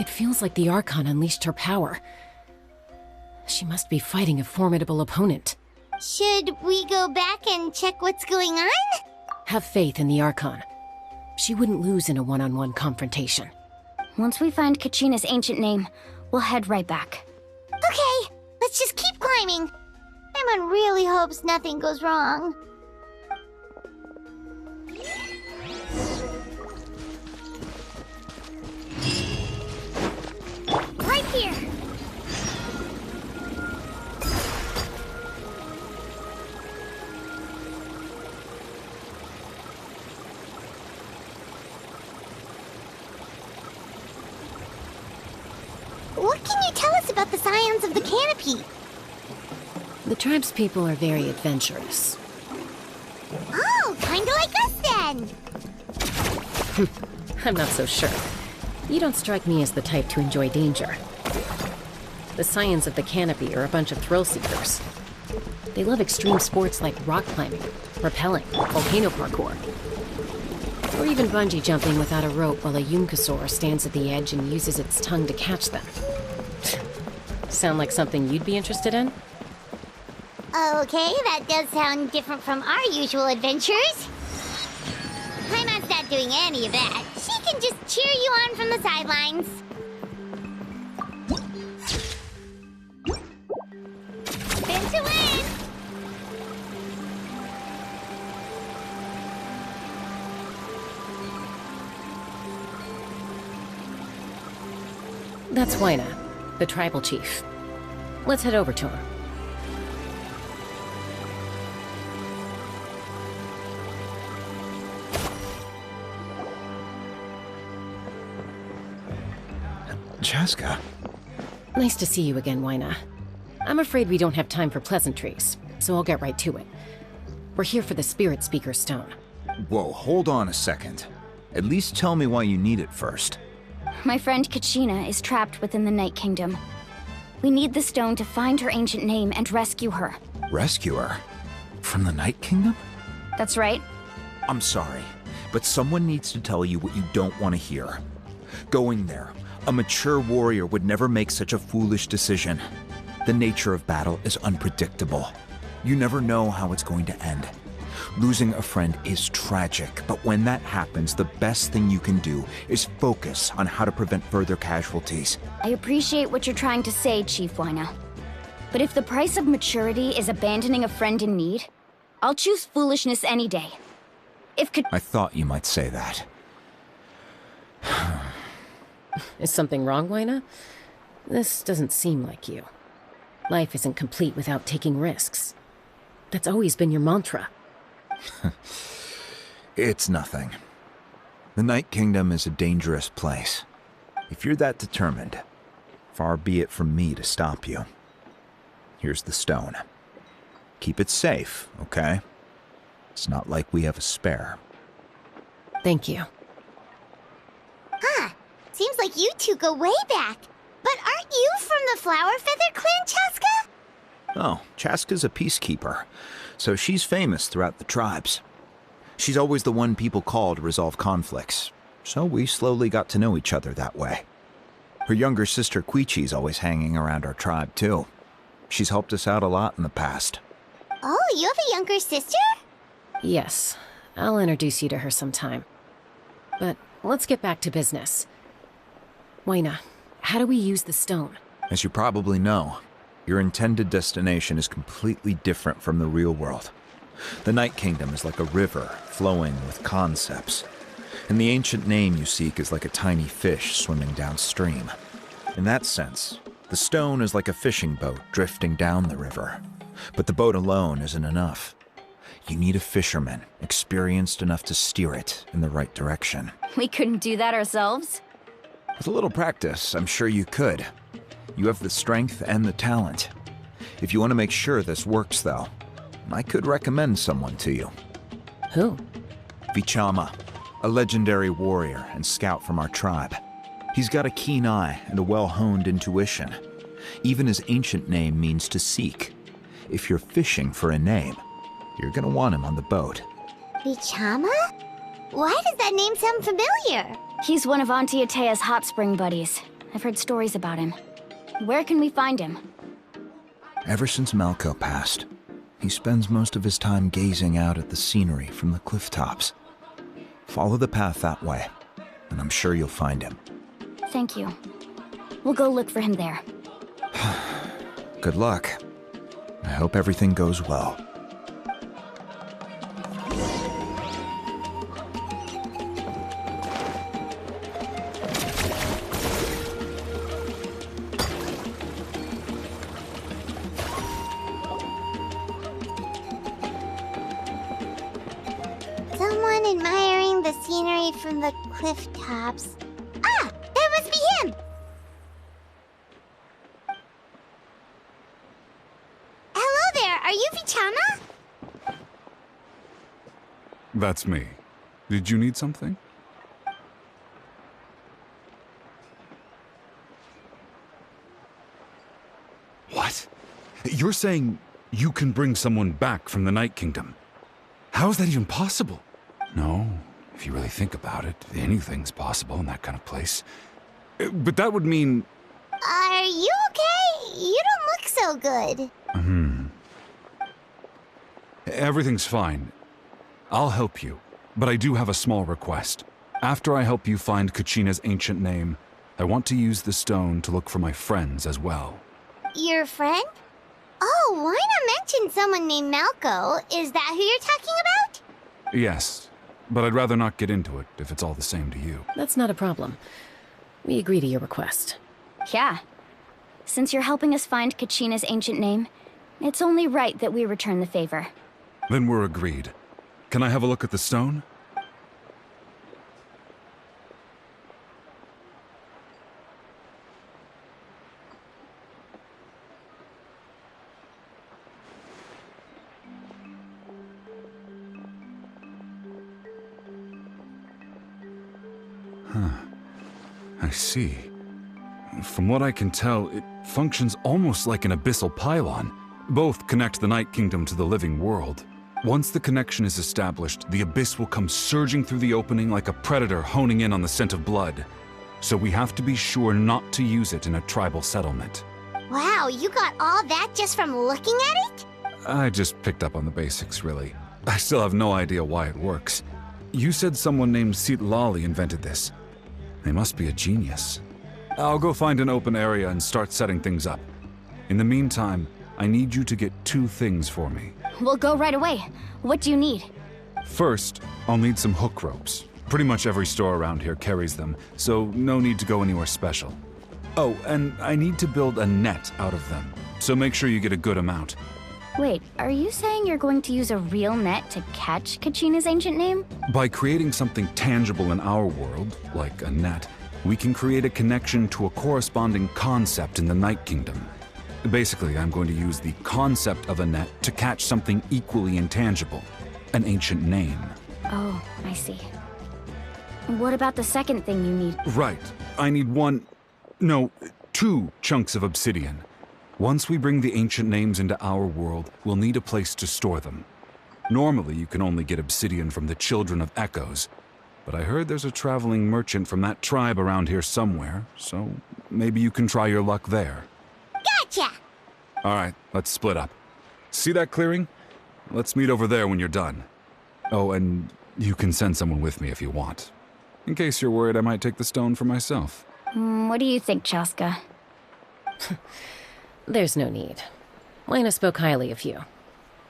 It feels like the Archon unleashed her power. She must be fighting a formidable opponent. Should we go back and check what's going on? Have faith in the Archon. She wouldn't lose in a one-on-one confrontation. Once we find Kachina's ancient name, we'll head right back. Okay, let's just keep climbing. Paimon really hopes nothing goes wrong. Right here! What can you tell us about the scions of the canopy? The tribespeople are very adventurous. Oh, kinda like us then! I'm not so sure. You don't strike me as the type to enjoy danger. The scions of the canopy are a bunch of thrill-seekers. They love extreme sports like rock climbing, rappelling, volcano parkour, or even bungee jumping without a rope while a Yunkasaur stands at the edge and uses its tongue to catch them. Sound like something you'd be interested in? Okay, that does sound different from our usual adventures. Paimon's not doing any of that. She can just cheer you on from the sidelines. Spin to win! That's Wyna, the tribal chief. Let's head over to him. Chaska. Nice to see you again, Wyna. I'm afraid we don't have time for pleasantries, so I'll get right to it. We're here for the Spirit Speaker Stone. Whoa, hold on a second. At least tell me why you need it first. My friend Kachina is trapped within the Night Kingdom. We need the stone to find her ancient name and rescue her. Rescue her? From the Night Kingdom? That's right. I'm sorry, but someone needs to tell you what you don't want to hear. Going there, a mature warrior would never make such a foolish decision. The nature of battle is unpredictable. You never know how it's going to end. Losing a friend is tragic, but when that happens, the best thing you can do is focus on how to prevent further casualties. I appreciate what you're trying to say, Chief Wyna. But if the price of maturity is abandoning a friend in need, I'll choose foolishness any day. I thought you might say that. Is something wrong, Wyna? This doesn't seem like you. Life isn't complete without taking risks. That's always been your mantra. It's nothing. The Night Kingdom is a dangerous place. If you're that determined, far be it from me to stop you. Here's the stone. Keep it safe, okay? It's not like we have a spare. Thank you. Huh. Seems like you two go way back. But aren't you from the Flower Feather clan, Chaska? Oh, Chaska's a peacekeeper, so she's famous throughout the tribes. She's always the one people call to resolve conflicts, so we slowly got to know each other that way. Her younger sister Quichi's always hanging around our tribe, too. She's helped us out a lot in the past. Oh, you have a younger sister? Yes, I'll introduce you to her sometime. But let's get back to business. Wyna, how do we use the stone? As you probably know, your intended destination is completely different from the real world. The Night Kingdom is like a river flowing with concepts, and the ancient name you seek is like a tiny fish swimming downstream. In that sense, the stone is like a fishing boat drifting down the river, but the boat alone isn't enough. You need a fisherman experienced enough to steer it in the right direction. We couldn't do that ourselves? With a little practice, I'm sure you could. You have the strength and the talent. If you want to make sure this works, though, I could recommend someone to you. Who? Vichama, a legendary warrior and scout from our tribe. He's got a keen eye and a well-honed intuition. Even his ancient name means to seek. If you're fishing for a name, you're gonna want him on the boat. Vichama? Why does that name sound familiar? He's one of Auntie Atea's hot spring buddies. I've heard stories about him. Where can we find him? Ever since Malco passed, he spends most of his time gazing out at the scenery from the cliff tops. Follow the path that way, and I'm sure you'll find him. Thank you. We'll go look for him there. Good luck. I hope everything goes well. Someone admiring the scenery from the cliff tops. Ah! That must be him! Hello there, are you Vichama? That's me. Did you need something? What? You're saying you can bring someone back from the Night Kingdom? How is that even possible? No, if you really think about it, anything's possible in that kind of place. But that would mean... Are you okay? You don't look so good. Everything's fine. I'll help you, but I do have a small request. After I help you find Kachina's ancient name, I want to use the stone to look for my friends as well. Your friend? Oh, why not mention someone named Malco? Is that who you're talking about? Yes, but I'd rather not get into it if it's all the same to you. That's not a problem. We agree to your request. Yeah. Since you're helping us find Kachina's ancient name, it's only right that we return the favor. Then we're agreed. Can I have a look at the stone? I see. From what I can tell, it functions almost like an abyssal pylon. Both connect the Night Kingdom to the living world. Once the connection is established, the abyss will come surging through the opening like a predator honing in on the scent of blood. So we have to be sure not to use it in a tribal settlement. Wow, you got all that just from looking at it? I just picked up on the basics, really. I still have no idea why it works. You said someone named Sitlali invented this. They must be a genius. I'll go find an open area and start setting things up. In the meantime, I need you to get 2 things for me. We'll go right away. What do you need? First, I'll need some hook ropes. Pretty much every store around here carries them, so no need to go anywhere special. Oh, and I need to build a net out of them, so make sure you get a good amount. Wait, are you saying you're going to use a real net to catch Kachina's ancient name? By creating something tangible in our world, like a net, we can create a connection to a corresponding concept in the Night Kingdom. Basically, I'm going to use the concept of a net to catch something equally intangible, an ancient name. Oh, I see. What about the second thing you need? Right. I need 2 chunks of obsidian. Once we bring the ancient names into our world, we'll need a place to store them. Normally, you can only get obsidian from the Children of Echoes, but I heard there's a traveling merchant from that tribe around here somewhere, so maybe you can try your luck there. Gotcha! All right, let's split up. See that clearing? Let's meet over there when you're done. Oh, and you can send someone with me if you want. In case you're worried I might take the stone for myself. What do you think, Chaska? There's no need. Lena spoke highly of you.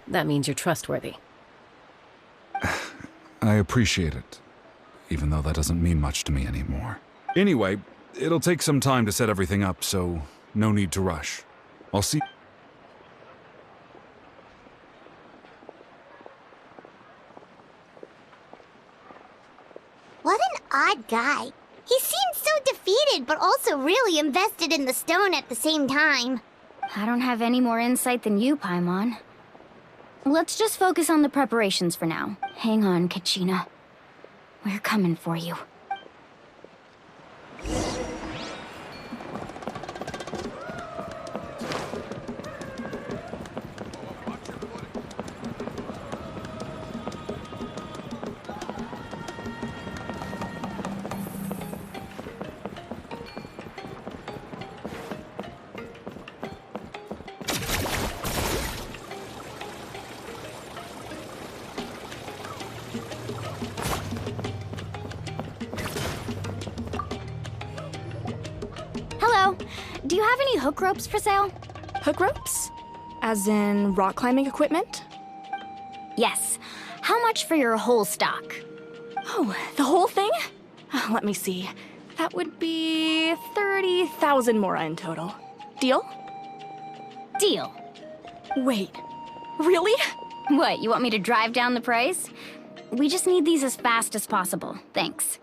That means you're trustworthy. I appreciate it, even though that doesn't mean much to me anymore. Anyway, it'll take some time to set everything up, so no need to rush. I'll see... What an odd guy. He seems so defeated, but also really invested in the stone at the same time. I don't have any more insight than you, Paimon. Let's just focus on the preparations for now. Hang on, Kachina. We're coming for you. do you have any hook ropes for sale? Hook ropes? As in rock climbing equipment? Yes. How much for your whole stock? Oh, the whole thing? Let me see. That would be 30,000 mora in total. Deal? Deal. Wait, really? What, you want me to drive down the price? We just need these as fast as possible. Thanks.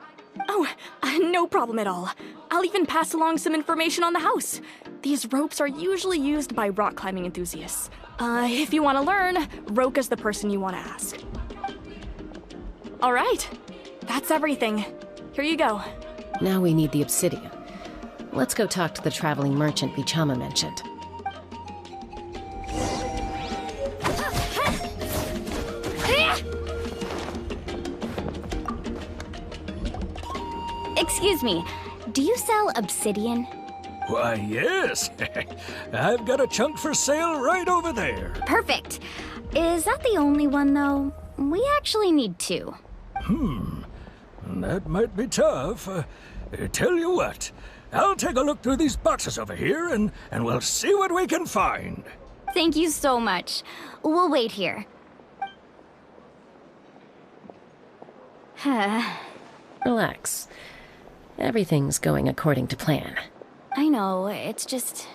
Oh, no problem at all. I'll even pass along some information on the house. These ropes are usually used by rock climbing enthusiasts. If you want to learn, Roka's the person you want to ask. All right, that's everything. Here you go. Now we need the obsidian. Let's go talk to the traveling merchant Vichama mentioned. Excuse me, do you sell obsidian? Why, yes. I've got a chunk for sale right over there. Perfect. Is that the only one, though? We actually need two. That might be tough. Tell you what, I'll take a look through these boxes over here and we'll see what we can find. Thank you so much. We'll wait here. Relax. Everything's going according to plan. I know, it's just...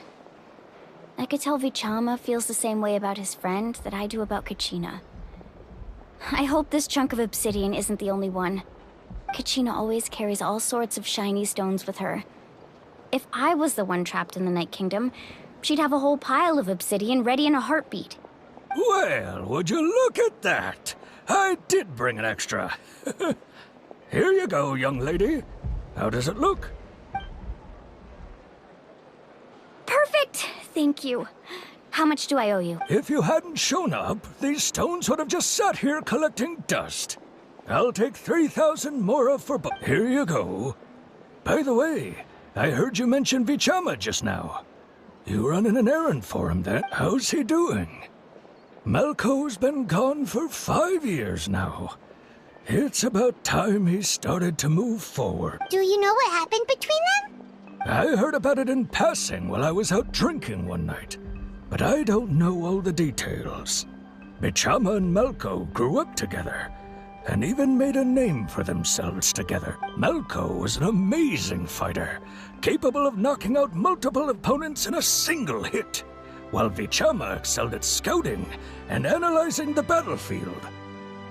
I could tell Vichama feels the same way about his friend that I do about Kachina. I hope this chunk of obsidian isn't the only one. Kachina always carries all sorts of shiny stones with her. If I was the one trapped in the Night Kingdom, she'd have a whole pile of obsidian ready in a heartbeat. Well, would you look at that? I did bring an extra. Here you go, young lady. How does it look? Perfect! Thank you. How much do I owe you? If you hadn't shown up, these stones would have just sat here collecting dust. I'll take 3,000 mora for Here you go. By the way, I heard you mention Vichama just now. You running an errand for him then? How's he doing? Malco's been gone for 5 years now. It's about time he started to move forward. Do you know what happened between them? I heard about it in passing while I was out drinking one night, but I don't know all the details. Vichama and Malco grew up together, and even made a name for themselves together. Malco was an amazing fighter, capable of knocking out multiple opponents in a single hit, while Vichama excelled at scouting and analyzing the battlefield.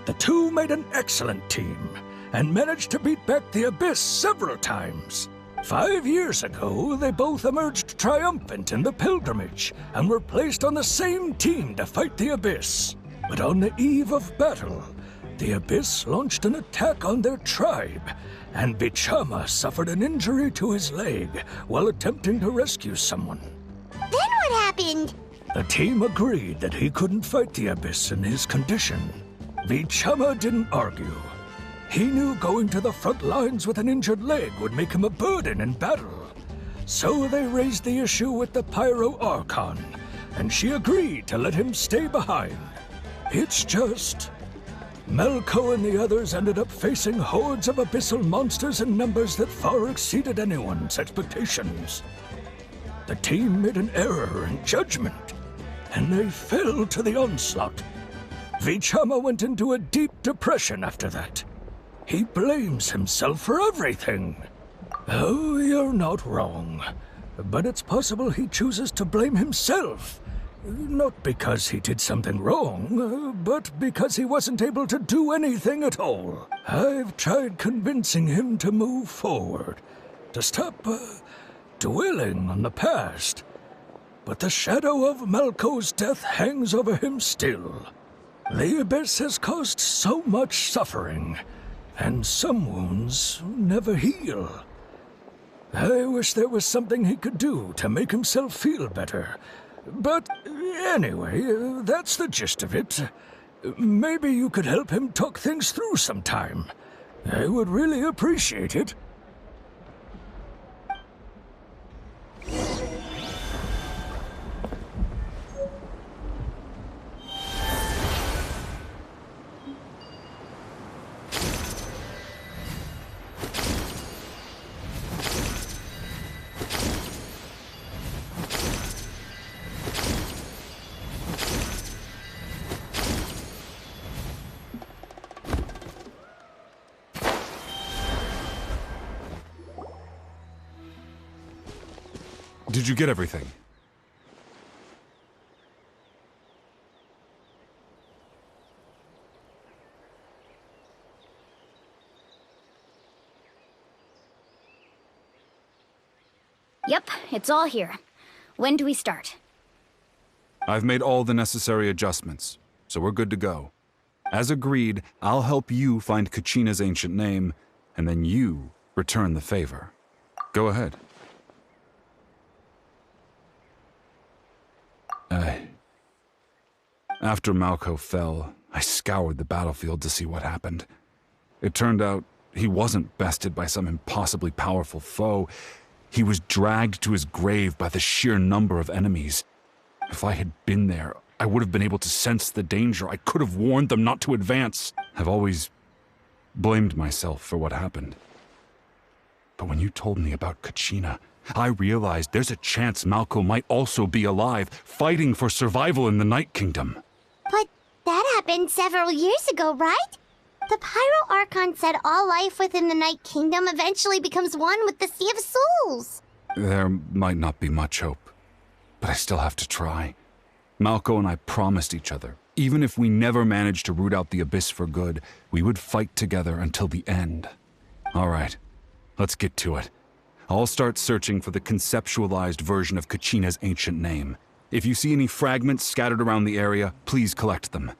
The two made an excellent team, and managed to beat back the Abyss several times. 5 years ago, they both emerged triumphant in the pilgrimage, and were placed on the same team to fight the Abyss. But on the eve of battle, the Abyss launched an attack on their tribe, and Vichama suffered an injury to his leg while attempting to rescue someone. Then what happened? The team agreed that he couldn't fight the Abyss in his condition. Vichama didn't argue. He knew going to the front lines with an injured leg would make him a burden in battle. So they raised the issue with the Pyro Archon, and she agreed to let him stay behind. It's just... Malco and the others ended up facing hordes of abyssal monsters in numbers that far exceeded anyone's expectations. The team made an error in judgment, and they fell to the onslaught. Vichama went into a deep depression after that. He blames himself for everything. Oh, you're not wrong. But it's possible he chooses to blame himself. Not because he did something wrong, but because he wasn't able to do anything at all. I've tried convincing him to move forward, to stop dwelling on the past. But the shadow of Malco's death hangs over him still. The Abyss has caused so much suffering, and some wounds never heal. I wish there was something he could do to make himself feel better. But anyway, that's the gist of it. Maybe you could help him talk things through sometime. I would really appreciate it. Did you get everything? Yep, it's all here. When do we start? I've made all the necessary adjustments, so we're good to go. As agreed, I'll help you find Kachina's ancient name, and then you return the favor. Go ahead. After Malko fell, I scoured the battlefield to see what happened. It turned out he wasn't bested by some impossibly powerful foe. He was dragged to his grave by the sheer number of enemies. If I had been there, I would have been able to sense the danger. I could have warned them not to advance. I've always blamed myself for what happened. But when you told me about Kachina, I realized there's a chance Malko might also be alive, fighting for survival in the Night Kingdom. But that happened several years ago, right? The Pyro Archon said all life within the Night Kingdom eventually becomes one with the Sea of Souls. There might not be much hope, but I still have to try. Malko and I promised each other, even if we never managed to root out the Abyss for good, we would fight together until the end. All right, let's get to it. I'll start searching for the conceptualized version of Kachina's ancient name. If you see any fragments scattered around the area, please collect them.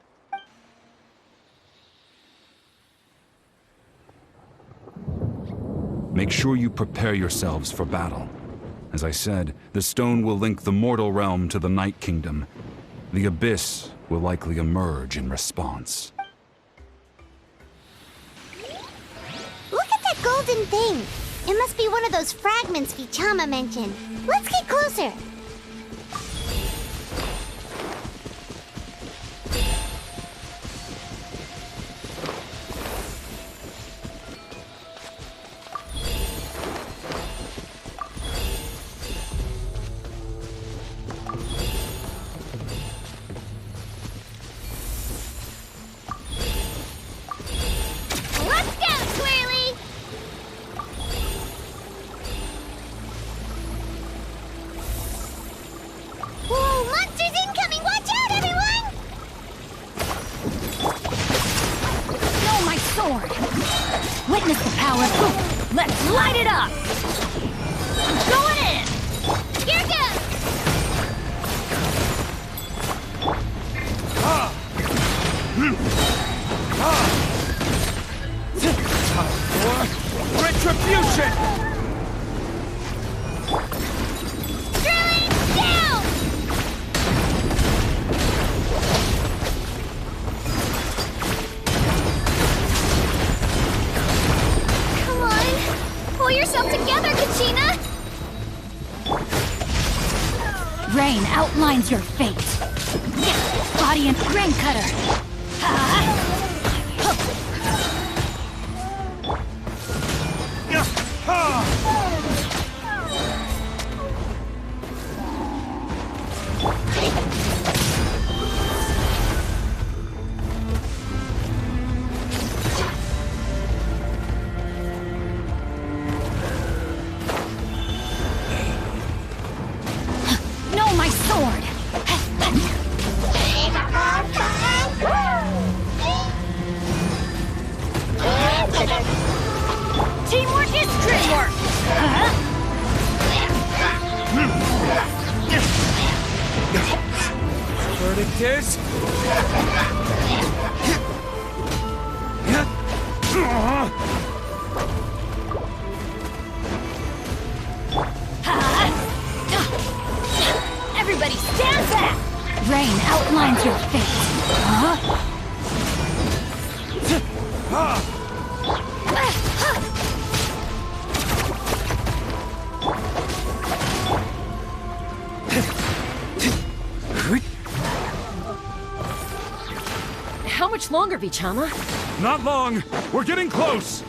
Make sure you prepare yourselves for battle. As I said, the stone will link the mortal realm to the Night Kingdom. The Abyss will likely emerge in response. Look at that golden thing! It must be one of those fragments Vichama mentioned. Let's get closer! Witness the power. Let's light it up! I'm going in! Here goes! Retribution! Drilling down! Come on! Pull yourself together, Kachina! Rain outlines your fate. Body and grain cutter. No, my sword! Teamwork is dreamwork! Verdict is... Everybody stand back! Rain outlines your fate. How much longer, Vichama? Not long! We're getting close!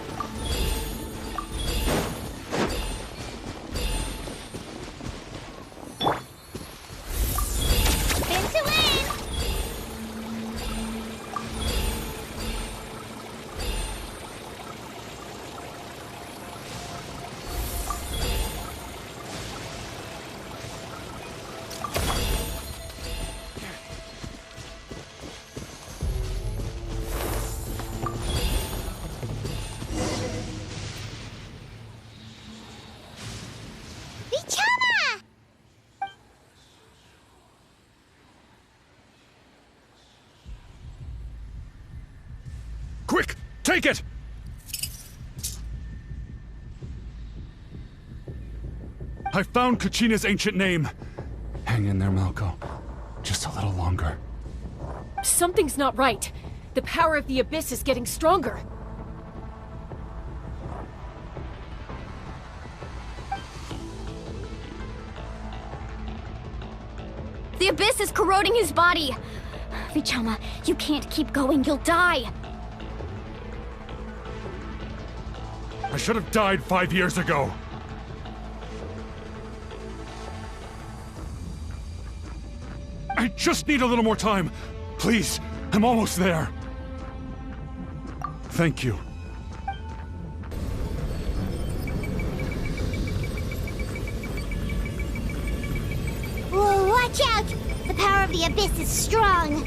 Into win! Quick! Take it! I found Kachina's ancient name. Hang in there, Malco. Just a little longer. Something's not right. The power of the Abyss is getting stronger. The Abyss is corroding his body! Vichama, you can't keep going, you'll die! I should have died 5 years ago. I just need a little more time. Please, I'm almost there. Thank you. Whoa, watch out! The power of the Abyss is strong.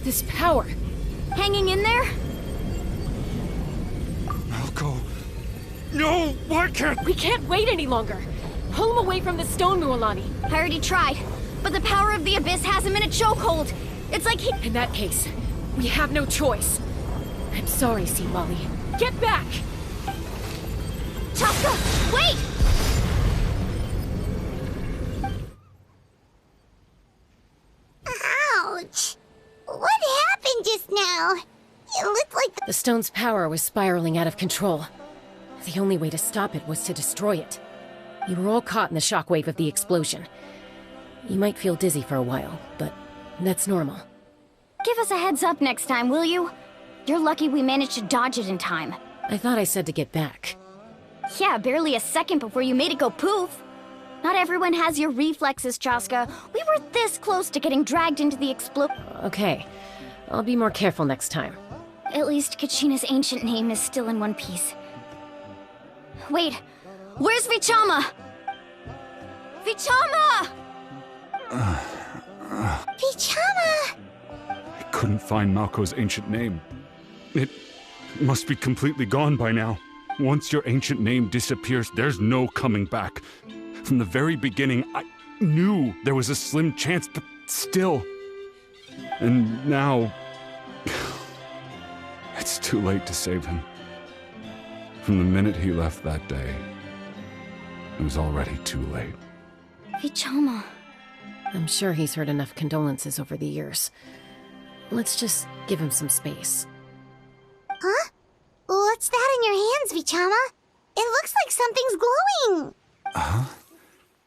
This power. Hanging in there? Malco. No, why can't... We can't wait any longer. Pull him away from the stone, Mualani. I already tried, but the power of the Abyss has him in a chokehold. It's like he... In that case, we have no choice. I'm sorry, Sea Lolly. Get back! Chaska, wait! Ouch! What happened just now? It looked like The stone's power was spiraling out of control. The only way to stop it was to destroy it. You were all caught in the shockwave of the explosion. You might feel dizzy for a while, but that's normal. Give us a heads up next time, will you? You're lucky we managed to dodge it in time. I thought I said to get back. Yeah, barely a second before you made it go poof. Not everyone has your reflexes, Chaska. We were this close to getting dragged into the Okay, I'll be more careful next time. At least Kachina's ancient name is still in one piece. Wait, where's Vichama? Vichama! Vichama! I couldn't find Malco's ancient name. It must be completely gone by now. Once your ancient name disappears, there's no coming back. From the very beginning, I knew there was a slim chance, but still. And now... it's too late to save him. From the minute he left that day, it was already too late. Vichama. I'm sure he's heard enough condolences over the years. Let's just give him some space. Huh? What's that in your hands, Vichama? It looks like something's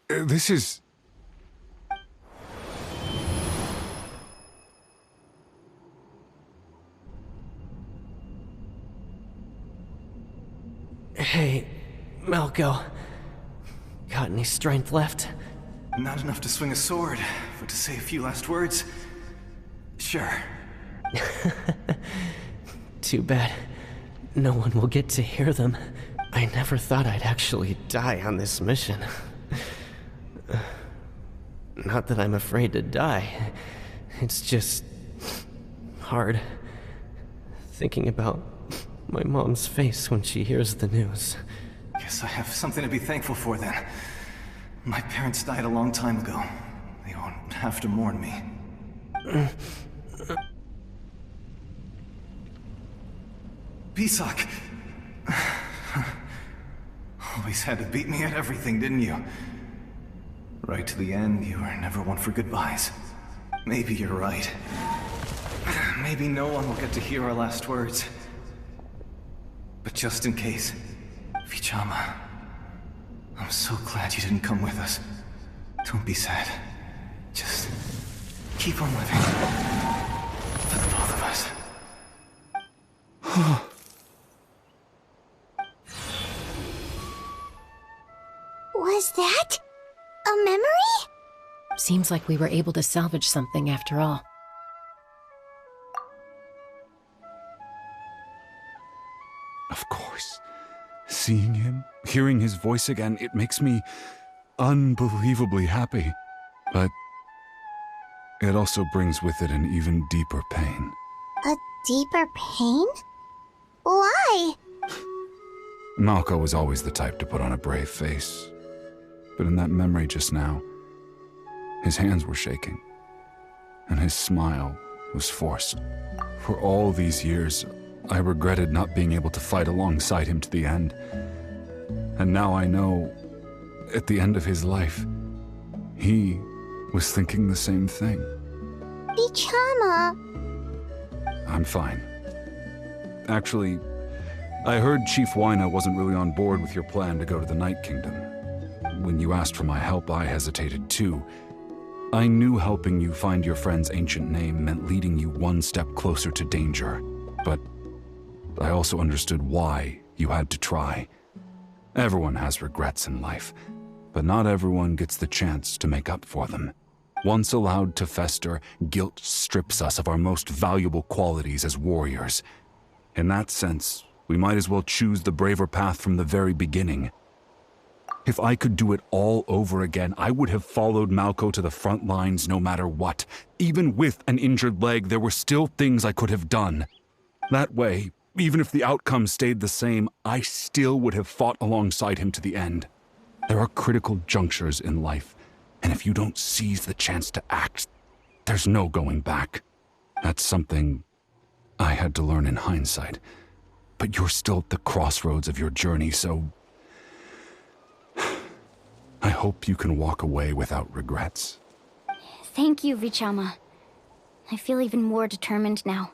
glowing. This is... Hey, Malco. Got any strength left? Not enough to swing a sword, but to say a few last words? Sure. Too bad. No one will get to hear them. I never thought I'd actually die on this mission. Not that I'm afraid to die. It's just... hard. Thinking about my mom's face when she hears the news. Guess I have something to be thankful for then. My parents died a long time ago. They won't have to mourn me. Pisak! Always had to beat me at everything, didn't you? Right to the end, you were never one for goodbyes. Maybe you're right. Maybe no one will get to hear our last words. But just in case, Vichama, I'm so glad you didn't come with us. Don't be sad. Just keep on living. For the both of us. Was that a memory? Seems like we were able to salvage something after all. Of course. Seeing him, hearing his voice again, it makes me unbelievably happy. But it also brings with it an even deeper pain. A deeper pain? Why? Malco was always the type to put on a brave face. But in that memory just now, his hands were shaking, and his smile was forced. For all these years, I regretted not being able to fight alongside him to the end. And now I know, at the end of his life, he was thinking the same thing. Vichama! I'm fine. Actually, I heard Chief Wyna wasn't really on board with your plan to go to the Night Kingdom. When you asked for my help, I hesitated too. I knew helping you find your friend's ancient name meant leading you one step closer to danger, but I also understood why you had to try. Everyone has regrets in life, but not everyone gets the chance to make up for them. Once allowed to fester, guilt strips us of our most valuable qualities as warriors. In that sense, we might as well choose the braver path from the very beginning. If I could do it all over again, I would have followed Malco to the front lines no matter what. Even with an injured leg, there were still things I could have done. That way, even if the outcome stayed the same, I still would have fought alongside him to the end. There are critical junctures in life, and if you don't seize the chance to act, there's no going back. That's something I had to learn in hindsight. But you're still at the crossroads of your journey, so I hope you can walk away without regrets. Thank you, Vichama. I feel even more determined now.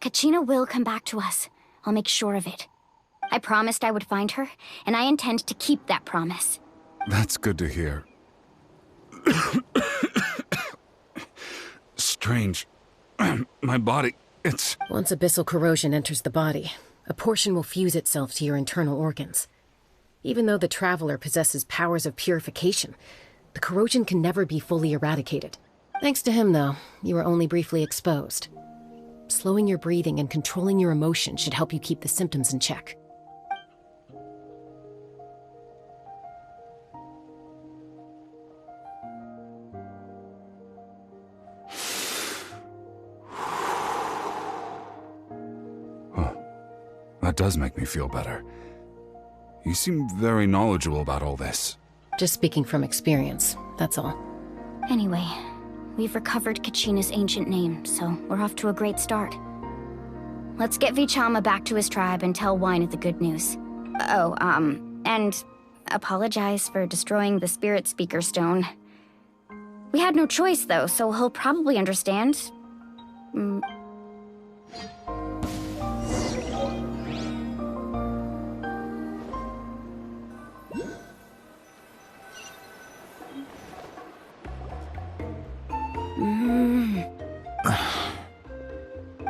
Kachina will come back to us. I'll make sure of it. I promised I would find her, and I intend to keep that promise. That's good to hear. Strange. My body, it's... Once abyssal corrosion enters the body, a portion will fuse itself to your internal organs. Even though the Traveler possesses powers of purification, the corrosion can never be fully eradicated. Thanks to him, though, you were only briefly exposed. Slowing your breathing and controlling your emotions should help you keep the symptoms in check. That does make me feel better. You seem very knowledgeable about all this. Just speaking from experience, that's all. Anyway, we've recovered Kachina's ancient name, so we're off to a great start. Let's get Vichama back to his tribe and tell Wyna the good news. And apologize for destroying the Spirit Speaker Stone. We had no choice, though, so he'll probably understand.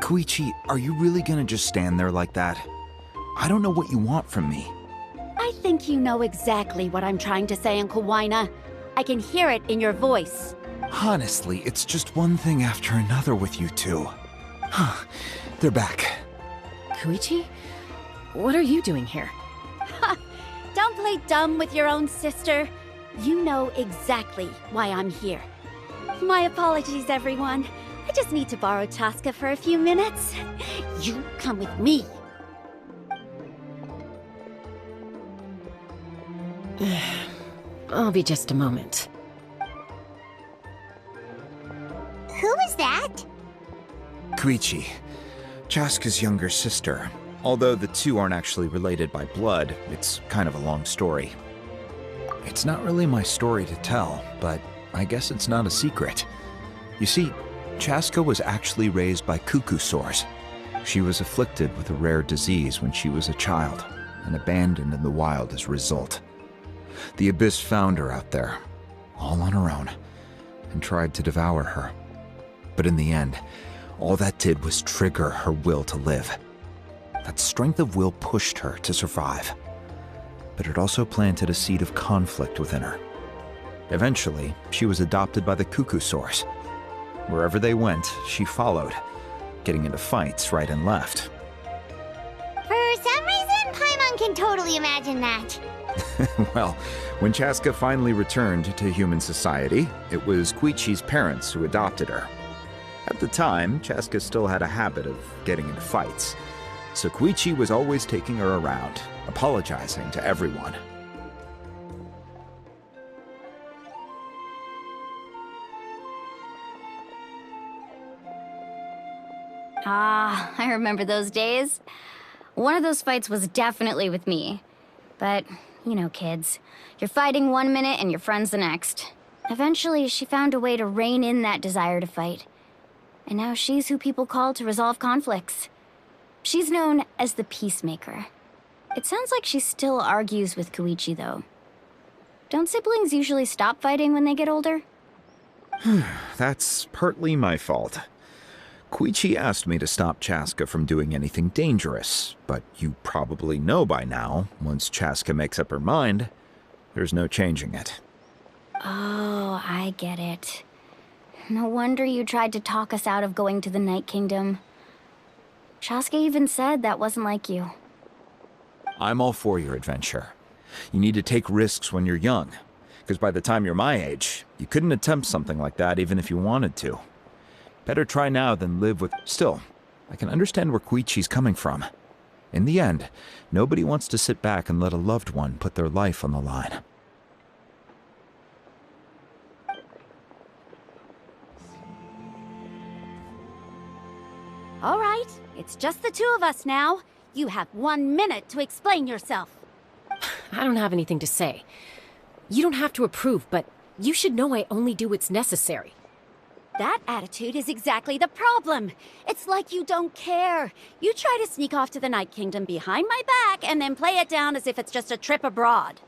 Koichi, are you really gonna just stand there like that? I don't know what you want from me. I think you know exactly what I'm trying to say, Uncle Wyna. I can hear it in your voice. Honestly, it's just one thing after another with you two. They're back. Koichi? What are you doing here? Don't play dumb with your own sister. You know exactly why I'm here. My apologies, everyone. I just need to borrow Chaska for a few minutes. You come with me. I'll be just a moment. Who is that? Koichi, Chaska's younger sister. Although the two aren't actually related by blood, it's kind of a long story. It's not really my story to tell, but I guess it's not a secret. You see, Chaska was actually raised by cuckoo sores. She was afflicted with a rare disease when she was a child, and abandoned in the wild as a result. The Abyss found her out there, all on her own, and tried to devour her. But in the end, all that did was trigger her will to live. That strength of will pushed her to survive, but it also planted a seed of conflict within her. Eventually, she was adopted by the cuckoo sores. Wherever they went, she followed, getting into fights right and left. For some reason, Paimon can totally imagine that. Well, when Chaska finally returned to human society, it was Koichi's parents who adopted her. At the time, Chaska still had a habit of getting into fights, So Koichi was always taking her around, apologizing to everyone. Ah, I remember those days. One of those fights was definitely with me. But, you know, kids. You're fighting one minute and your friend's the next. Eventually, she found a way to rein in that desire to fight. And now she's who people call to resolve conflicts. She's known as the Peacemaker. It sounds like she still argues with Koichi, though. Don't siblings usually stop fighting when they get older? That's partly my fault. Koichi asked me to stop Chaska from doing anything dangerous, but you probably know by now, once Chaska makes up her mind, there's no changing it. Oh, I get it. No wonder you tried to talk us out of going to the Night Kingdom. Chaska even said that wasn't like you. I'm all for your adventure. You need to take risks when you're young, because by the time you're my age, you couldn't attempt something like that even if you wanted to. Better try now than live with... Still, I can understand where Koichi's coming from. In the end, nobody wants to sit back and let a loved one put their life on the line. All right, it's just the two of us now. You have 1 minute to explain yourself. I don't have anything to say. You don't have to approve, but you should know I only do what's necessary. That attitude is exactly the problem. It's like you don't care. You try to sneak off to the Night Kingdom behind my back and then play it down as if it's just a trip abroad.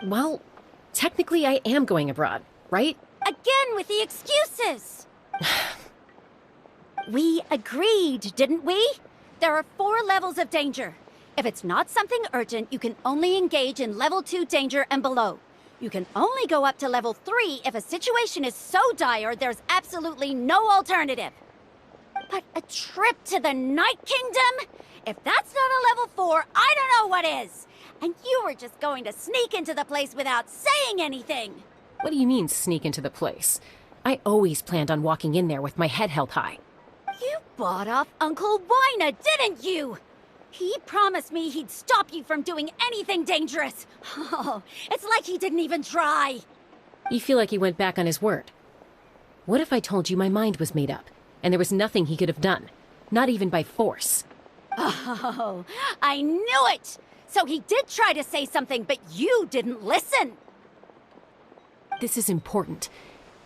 Well, technically I am going abroad, right? Again with the excuses! We agreed, didn't we? There are 4 levels of danger. If it's not something urgent, you can only engage in level 2 danger and below. You can only go up to level 3 if a situation is so dire there's absolutely no alternative. But a trip to the Night Kingdom? If that's not a level 4, I don't know what is. And you were just going to sneak into the place without saying anything. What do you mean, sneak into the place? I always planned on walking in there with my head held high. You bought off Uncle Wina, didn't you? He promised me he'd stop you from doing anything dangerous. Oh, it's like he didn't even try. You feel like he went back on his word. What if I told you my mind was made up, and there was nothing he could have done? Not even by force. Oh, I knew it! So he did try to say something, but you didn't listen. This is important.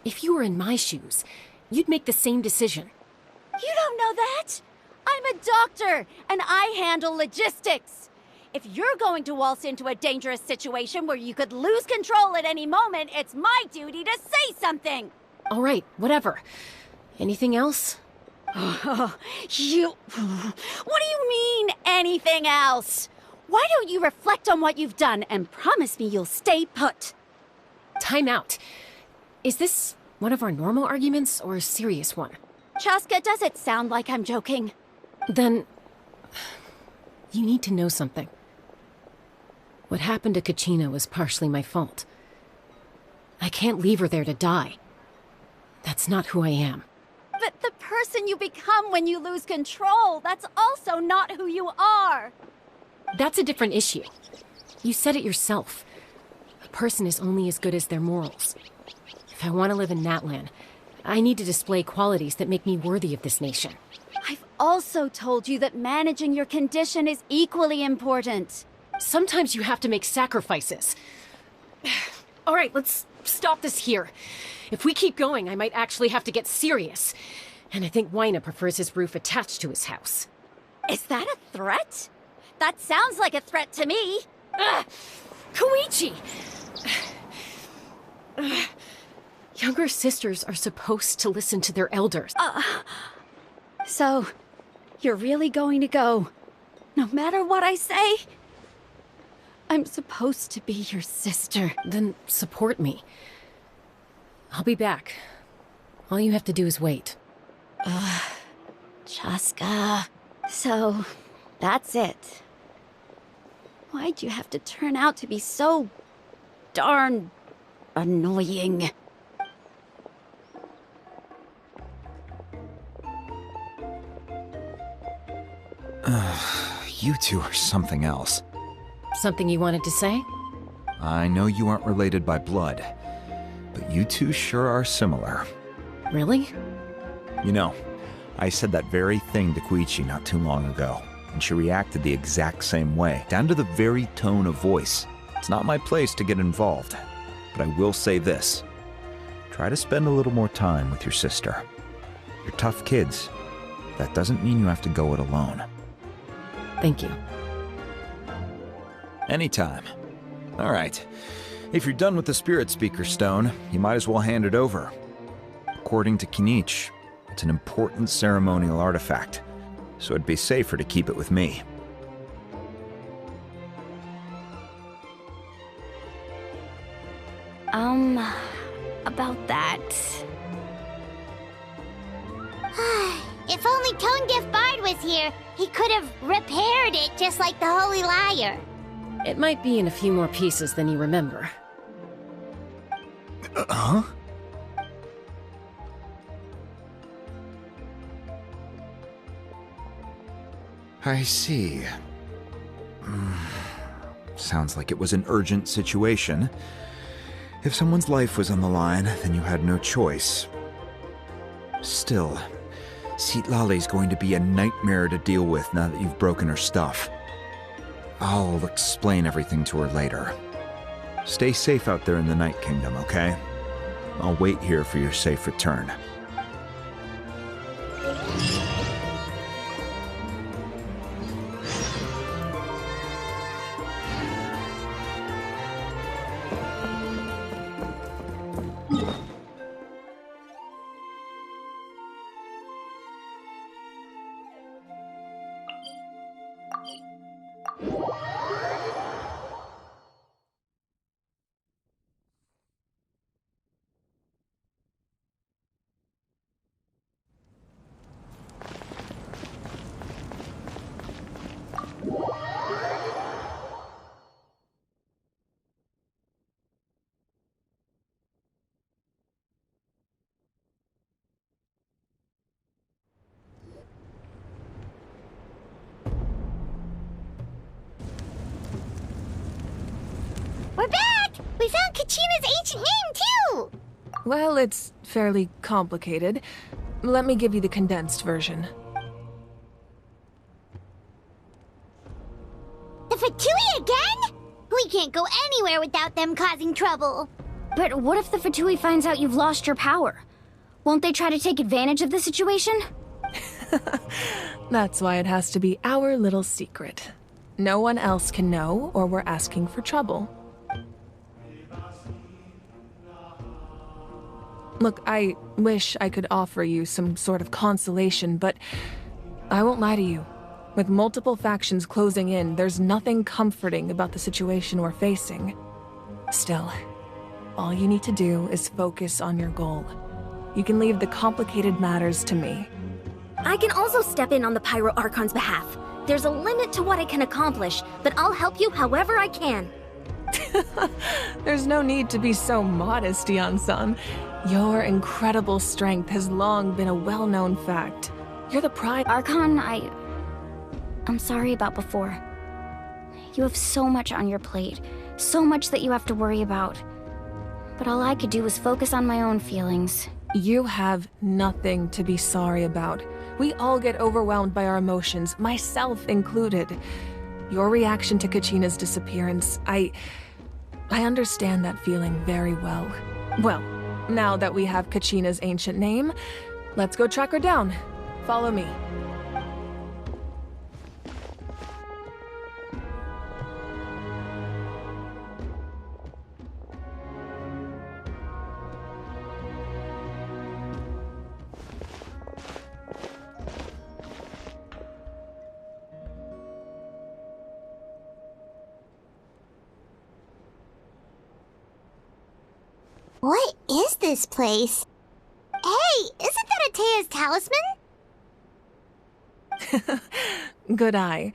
If you were in my shoes, you'd make the same decision. You don't know that? I'm a doctor, and I handle logistics. If you're going to waltz into a dangerous situation where you could lose control at any moment, it's my duty to say something. All right, whatever. Anything else? What do you mean, anything else? Why don't you reflect on what you've done and promise me you'll stay put? Time out. Is this one of our normal arguments or a serious one? Chaska, does it sound like I'm joking? Then, you need to know something. What happened to Kachina was partially my fault. I can't leave her there to die. That's not who I am. But the person you become when you lose control, that's also not who you are. That's a different issue. You said it yourself. A person is only as good as their morals. If I want to live in Natlan, I need to display qualities that make me worthy of this nation. I've also told you that managing your condition is equally important. Sometimes you have to make sacrifices. All right, let's stop this here. If we keep going, I might actually have to get serious. And I think Wina prefers his roof attached to his house. Is that a threat? That sounds like a threat to me. Koichi! Younger sisters are supposed to listen to their elders. So, you're really going to go, no matter what I say? I'm supposed to be your sister. Then support me. I'll be back. All you have to do is wait. Chaska. So, that's it. Why'd you have to turn out to be so darn annoying? You two are something else. Something you wanted to say? I know you aren't related by blood, but you two sure are similar. Really? You know, I said that very thing to Koichi not too long ago, and she reacted the exact same way, down to the very tone of voice. It's not my place to get involved, but I will say this. Try to spend a little more time with your sister. You're tough kids. That doesn't mean you have to go it alone. Thank you. Anytime. All right. If you're done with the Spirit Speaker Stone, you might as well hand it over. According to Kinich, it's an important ceremonial artifact, so it'd be safer to keep it with me. About that... If only Tone Deaf Bard was here, he could have repaired it just like the Holy Liar. It might be in a few more pieces than you remember. Huh? I see. Sounds like it was an urgent situation. If someone's life was on the line, then you had no choice. Still, Citlali's going to be a nightmare to deal with now that you've broken her stuff. I'll explain everything to her later. Stay safe out there in the Night Kingdom, okay? I'll wait here for your safe return. We're back! We found Kachina's ancient name, too! Well, it's fairly complicated. Let me give you the condensed version. The Fatui again? We can't go anywhere without them causing trouble. But what if the Fatui finds out you've lost your power? Won't they try to take advantage of the situation? That's why it has to be our little secret. No one else can know, or we're asking for trouble. Look, I wish I could offer you some sort of consolation, but I won't lie to you. With multiple factions closing in, there's nothing comforting about the situation we're facing. Still, all you need to do is focus on your goal. You can leave the complicated matters to me. I can also step in on the Pyro Archon's behalf. There's a limit to what I can accomplish, but I'll help you however I can. There's no need to be so modest, Dion-san. Your incredible strength has long been a well-known fact. You're the pride— Archon, I'm sorry about before. You have so much on your plate, so much that you have to worry about. But all I could do was focus on my own feelings. You have nothing to be sorry about. We all get overwhelmed by our emotions, myself included. Your reaction to Kachina's disappearance, I understand that feeling very well. Well, now that we have Kachina's ancient name, let's go track her down. Follow me. What is this place? Hey, isn't that Atea's talisman? Good eye.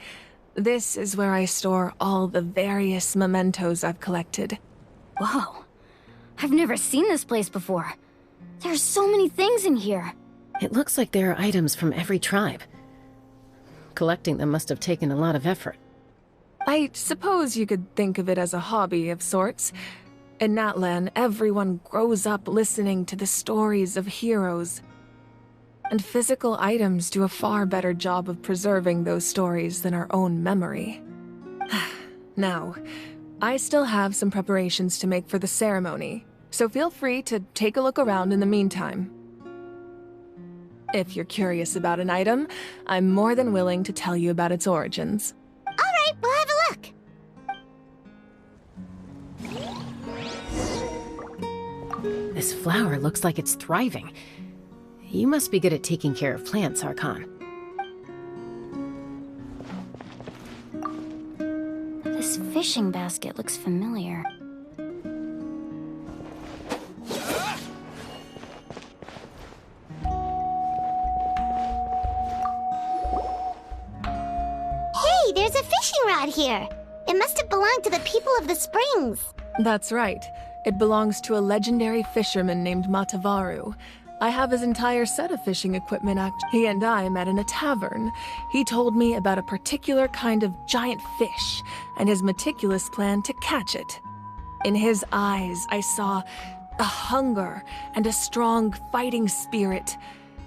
This is where I store all the various mementos I've collected. Whoa. I've never seen this place before. There's so many things in here. It looks like there are items from every tribe. Collecting them must have taken a lot of effort. I suppose you could think of it as a hobby of sorts. In Natlan, everyone grows up listening to the stories of heroes. And physical items do a far better job of preserving those stories than our own memory. Now, I still have some preparations to make for the ceremony, so feel free to take a look around in the meantime. If you're curious about an item, I'm more than willing to tell you about its origins. All right, we'll have a look. This flower looks like it's thriving. You must be good at taking care of plants, Arconte. This fishing basket looks familiar. Hey, there's a fishing rod here. It must have belonged to the people of the springs. That's right. It belongs to a legendary fisherman named Matavaru. I have his entire set of fishing equipment. He and I met in a tavern. He told me about a particular kind of giant fish and his meticulous plan to catch it. In his eyes, I saw a hunger and a strong fighting spirit.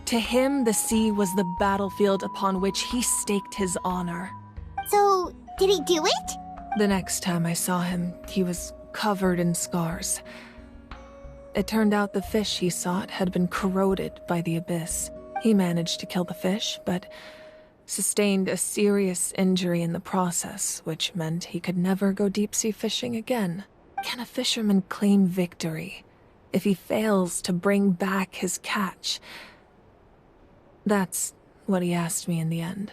To him, the sea was the battlefield upon which he staked his honor. So, did he do it? The next time I saw him, he was covered in scars. It turned out the fish he sought had been corroded by the abyss. He managed to kill the fish, but sustained a serious injury in the process, which meant he could never go deep-sea fishing again. Can a fisherman claim victory if he fails to bring back his catch? That's what he asked me in the end.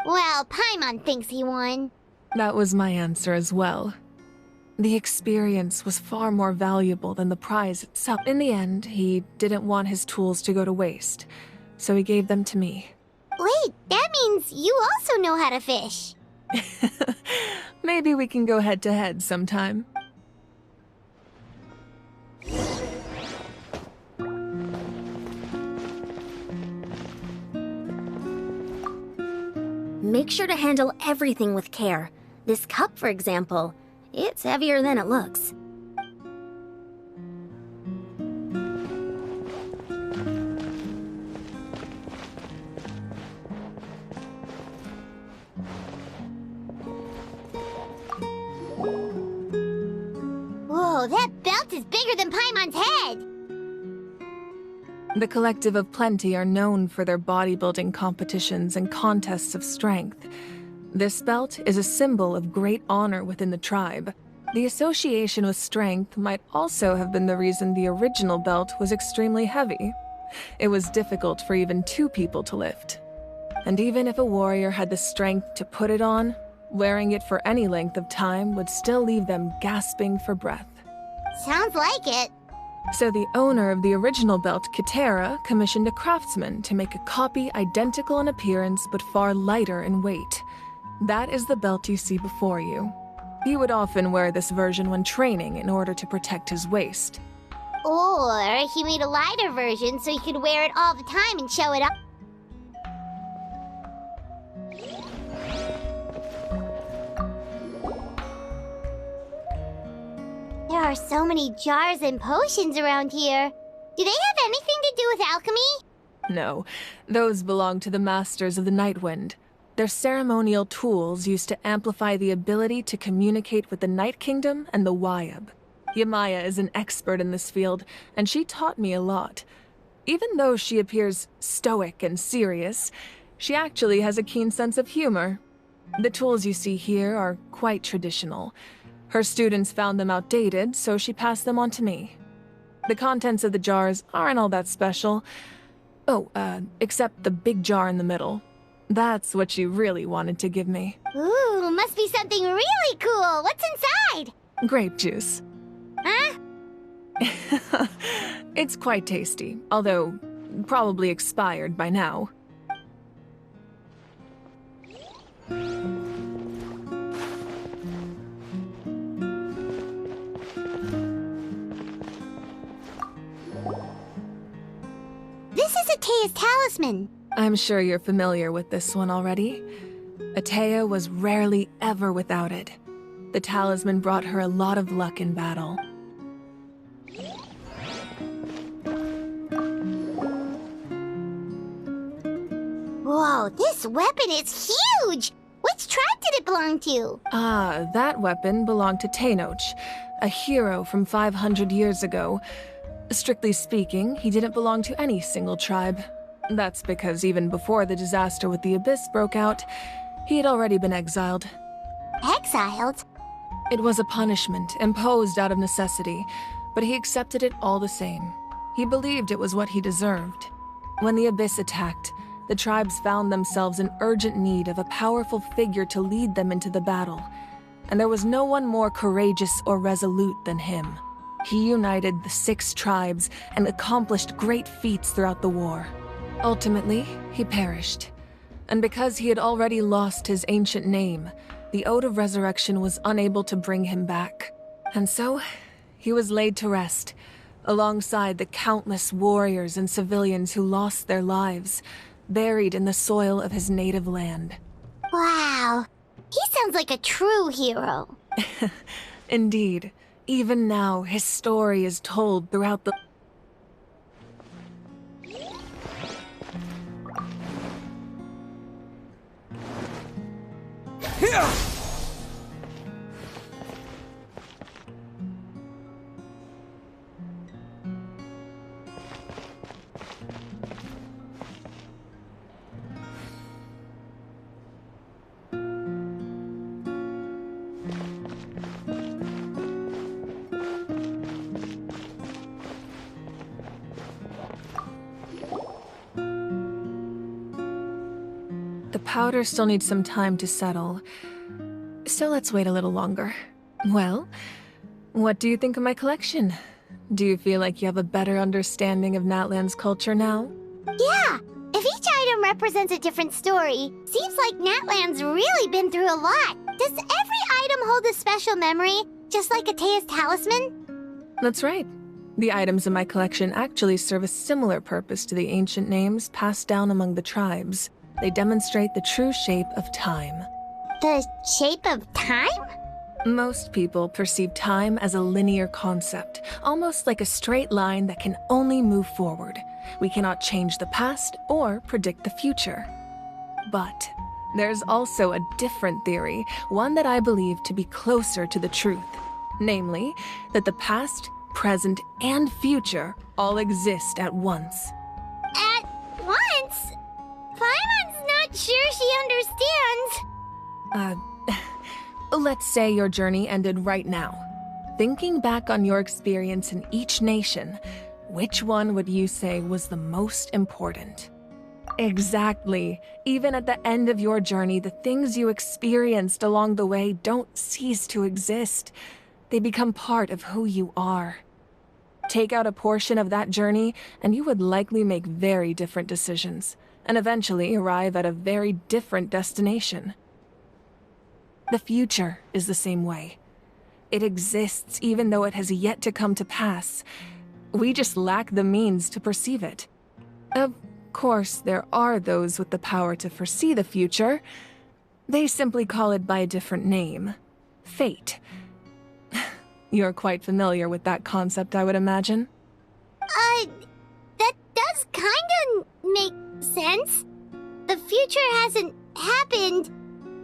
Well, Paimon thinks he won. That was my answer as well. The experience was far more valuable than the prize itself. In the end, he didn't want his tools to go to waste, so he gave them to me. Wait, that means you also know how to fish. Maybe we can go head-to-head sometime. Make sure to handle everything with care. This cup, for example, it's heavier than it looks. Whoa, that belt is bigger than Paimon's head! The Collective of Plenty are known for their bodybuilding competitions and contests of strength. This belt is a symbol of great honor within the tribe. The association with strength might also have been the reason the original belt was extremely heavy. It was difficult for even two people to lift. And even if a warrior had the strength to put it on, wearing it for any length of time would still leave them gasping for breath. Sounds like it. So the owner of the original belt, Kitera, commissioned a craftsman to make a copy identical in appearance but far lighter in weight. That is the belt you see before you. He would often wear this version when training in order to protect his waist. Or he made a lighter version so he could wear it all the time and show it off. There are so many jars and potions around here. Do they have anything to do with alchemy? No, those belong to the Masters of the Nightwind. They're ceremonial tools used to amplify the ability to communicate with the Night Kingdom and the Wyab. Yamaya is an expert in this field, and she taught me a lot. Even though she appears stoic and serious, she actually has a keen sense of humor. The tools you see here are quite traditional. Her students found them outdated, so she passed them on to me. The contents of the jars aren't all that special. Oh, except the big jar in the middle. That's what she really wanted to give me. Ooh, must be something really cool. What's inside? Grape juice. Huh? It's quite tasty, although probably expired by now. This is Atea's talisman. I'm sure you're familiar with this one already. Atea was rarely ever without it. The talisman brought her a lot of luck in battle. Whoa, this weapon is huge! Which tribe did it belong to? That weapon belonged to Tenoch, a hero from 500 years ago. Strictly speaking, he didn't belong to any single tribe. That's because even before the disaster with the Abyss broke out, he had already been exiled. Exiled? It was a punishment imposed out of necessity, but he accepted it all the same. He believed it was what he deserved. When the Abyss attacked, the tribes found themselves in urgent need of a powerful figure to lead them into the battle, and there was no one more courageous or resolute than him. He united the 6 tribes and accomplished great feats throughout the war. Ultimately, he perished, and because he had already lost his ancient name, the Ode of Resurrection was unable to bring him back. And so, he was laid to rest, alongside the countless warriors and civilians who lost their lives, buried in the soil of his native land. Wow, he sounds like a true hero. Indeed. Even now, his story is told throughout the... The powder still needs some time to settle, so let's wait a little longer. Well, what do you think of my collection? Do you feel like you have a better understanding of Natlan's culture now? Yeah, if each item represents a different story, seems like Natlan's really been through a lot. Does every item hold a special memory, just like Atea's talisman? That's right. The items in my collection actually serve a similar purpose to the ancient names passed down among the tribes. They demonstrate the true shape of time. The shape of time? Most people perceive time as a linear concept, almost like a straight line that can only move forward. We cannot change the past or predict the future. But there's also a different theory, one that I believe to be closer to the truth. Namely, that the past, present, and future all exist at once. At once? Paimon's not sure she understands. Let's say your journey ended right now. Thinking back on your experience in each nation, which one would you say was the most important? Exactly. Even at the end of your journey, the things you experienced along the way don't cease to exist. They become part of who you are. Take out a portion of that journey, and you would likely make very different decisions, and eventually arrive at a very different destination. The future is the same way. It exists even though it has yet to come to pass. We just lack the means to perceive it. Of course, there are those with the power to foresee the future. They simply call it by a different name. Fate. You're quite familiar with that concept, I would imagine. That does kinda make sense. The future hasn't happened,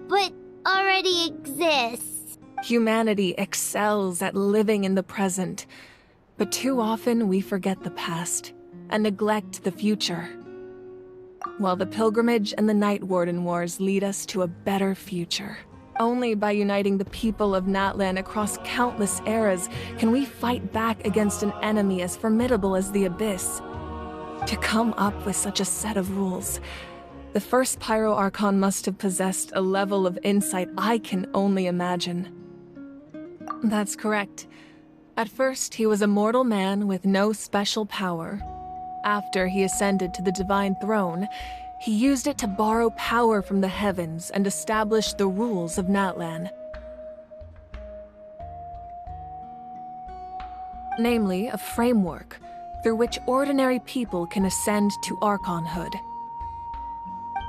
but already exists. Humanity excels at living in the present, but too often we forget the past and neglect the future. While the Pilgrimage and the Night Warden Wars lead us to a better future. Only by uniting the people of Natlan across countless eras can we fight back against an enemy as formidable as the Abyss. To come up with such a set of rules, the first Pyro Archon must have possessed a level of insight I can only imagine. That's correct. At first, he was a mortal man with no special power. After he ascended to the Divine Throne, he used it to borrow power from the heavens and establish the rules of Natlan. Namely, a framework through which ordinary people can ascend to Archonhood.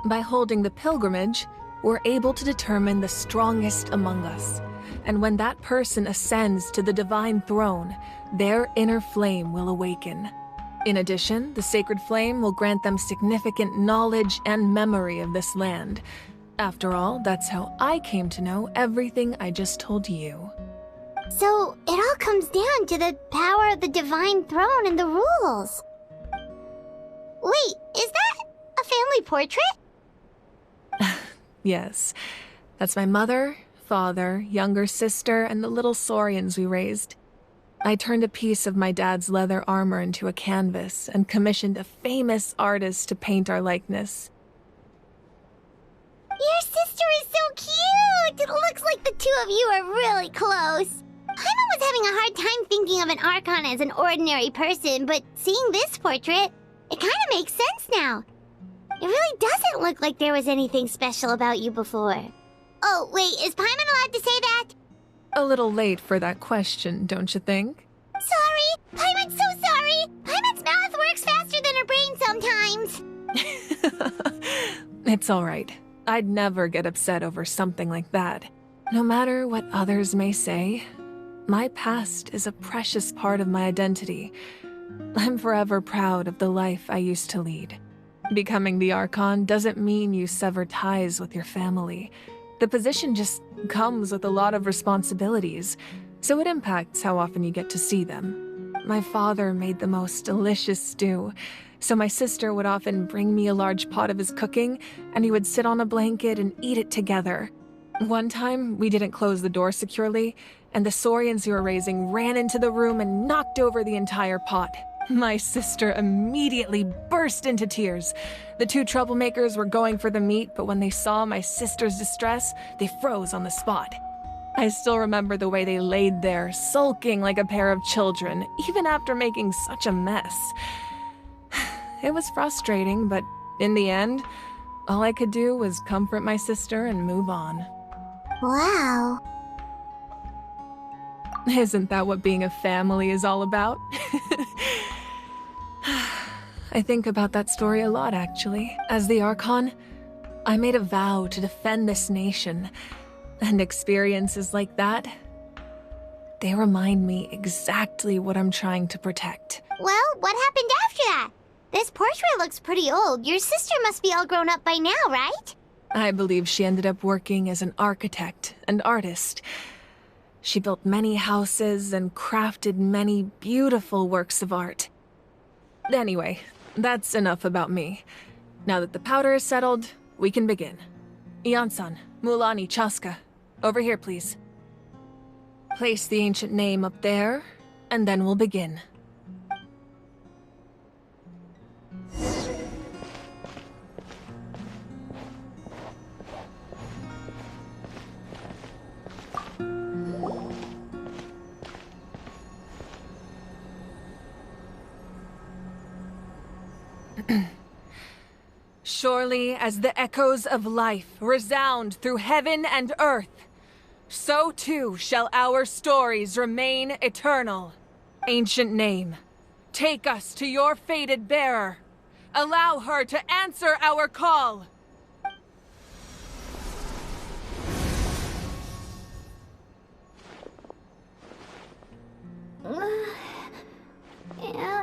By holding the pilgrimage, we're able to determine the strongest among us. And when that person ascends to the divine throne, their inner flame will awaken. In addition, the sacred flame will grant them significant knowledge and memory of this land. After all, that's how I came to know everything I just told you. So, it all comes down to the power of the divine throne and the rules. Wait, is that a family portrait? Yes. That's my mother, father, younger sister, and the little saurians we raised. I turned a piece of my dad's leather armor into a canvas and commissioned a famous artist to paint our likeness. Your sister is so cute! It looks like the two of you are really close. Paimon was having a hard time thinking of an Archon as an ordinary person, but seeing this portrait, it kind of makes sense now. It really doesn't look like there was anything special about you before. Oh, wait, is Paimon allowed to say that? A little late for that question, don't you think? Sorry! Paimon's so sorry! Paimon's mouth works faster than her brain sometimes! It's alright. I'd never get upset over something like that. No matter what others may say, my past is a precious part of my identity. I'm forever proud of the life I used to lead. Becoming the Archon doesn't mean you sever ties with your family. The position just comes with a lot of responsibilities, so it impacts how often you get to see them. My father made the most delicious stew, so my sister would often bring me a large pot of his cooking, and he would sit on a blanket and eat it together. One time, we didn't close the door securely, and the saurians we were raising ran into the room and knocked over the entire pot. My sister immediately burst into tears. The two troublemakers were going for the meat, but when they saw my sister's distress, they froze on the spot. I still remember the way they laid there, sulking like a pair of children, even after making such a mess. It was frustrating, but in the end, all I could do was comfort my sister and move on. Wow. Isn't that what being a family is all about? I think about that story a lot, actually. As the Archon, I made a vow to defend this nation, and experiences like that, they remind me exactly what I'm trying to protect. Well, what happened after that? This portrait looks pretty old. Your sister must be all grown up by now, right? I believe she ended up working as an architect and artist. She built many houses and crafted many beautiful works of art. Anyway, that's enough about me. Now that the powder is settled, we can begin. Ian-san, Mulani, Chaska, over here, please. Place the ancient name up there, and then we'll begin. Surely as the echoes of life resound through heaven and earth, so too shall our stories remain eternal. Ancient name, take us to your fated bearer. Allow her to answer our call. Am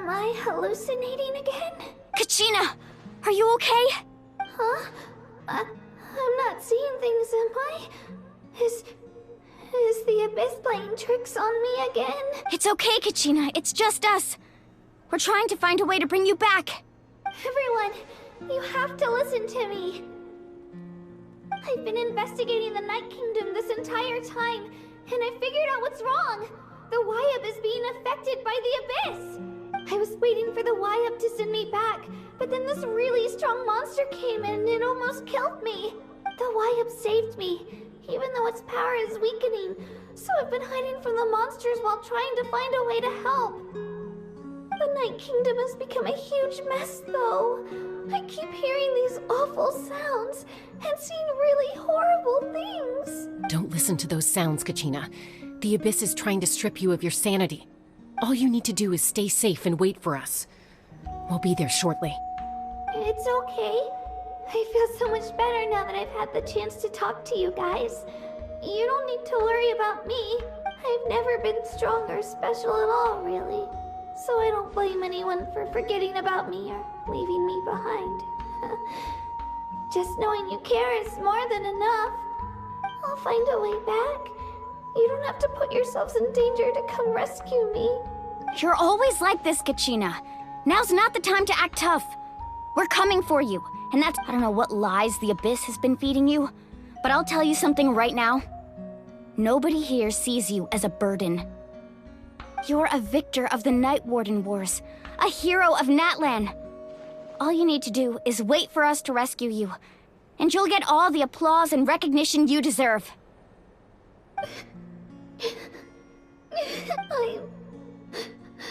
I hallucinating again? Kachina! Are you okay? Huh? I'm not seeing things, am I? Is the Abyss playing tricks on me again? It's okay, Kachina. It's just us. We're trying to find a way to bring you back. Everyone, you have to listen to me. I've been investigating the Night Kingdom this entire time, and I figured out what's wrong. The Y-Up is being affected by the Abyss. I was waiting for the Y-Up to send me back, but then this really strong monster came in and it almost killed me. The Y-Up saved me, even though its power is weakening, so I've been hiding from the monsters while trying to find a way to help. The Night Kingdom has become a huge mess, though. I keep hearing these awful sounds and seeing really horrible things. Don't listen to those sounds, Kachina. The Abyss is trying to strip you of your sanity. All you need to do is stay safe and wait for us. We'll be there shortly. It's okay. I feel so much better now that I've had the chance to talk to you guys. You don't need to worry about me. I've never been strong or special at all, really. So I don't blame anyone for forgetting about me or leaving me behind. Just knowing you care is more than enough. I'll find a way back. You don't have to put yourselves in danger to come rescue me. You're always like this, Kachina. Now's not the time to act tough. We're coming for you, and that's— I don't know what lies the Abyss has been feeding you, but I'll tell you something right now. Nobody here sees you as a burden. You're a victor of the Night Warden Wars, a hero of Natlan. All you need to do is wait for us to rescue you, and you'll get all the applause and recognition you deserve.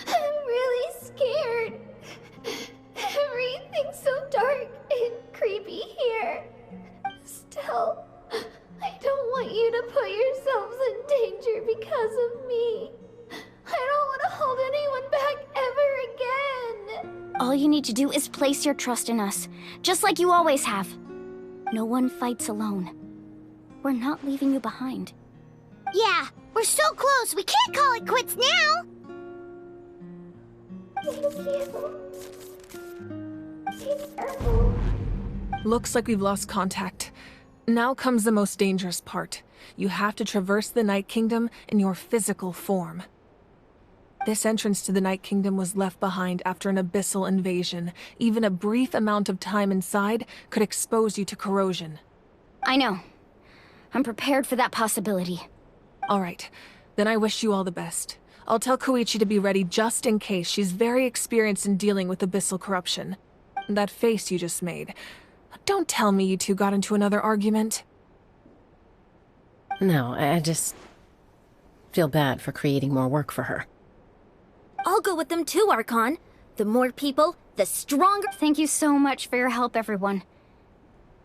I'm really scared. Everything's so dark and creepy here. Still, I don't want you to put yourselves in danger because of me. I don't want to hold anyone back ever again. All you need to do is place your trust in us, just like you always have. No one fights alone. We're not leaving you behind. Yeah, we're so close, we can't call it quits now! Looks like we've lost contact. Now comes the most dangerous part. You have to traverse the Night Kingdom in your physical form. This entrance to the Night Kingdom was left behind after an abyssal invasion. Even a brief amount of time inside could expose you to corrosion. I know. I'm prepared for that possibility. All right, then I wish you all the best. I'll tell Koichi to be ready just in case. She's very experienced in dealing with abyssal corruption. That face you just made. Don't tell me you two got into another argument. No, I just feel bad for creating more work for her. I'll go with them too, Archon. The more people, the stronger— Thank you so much for your help, everyone.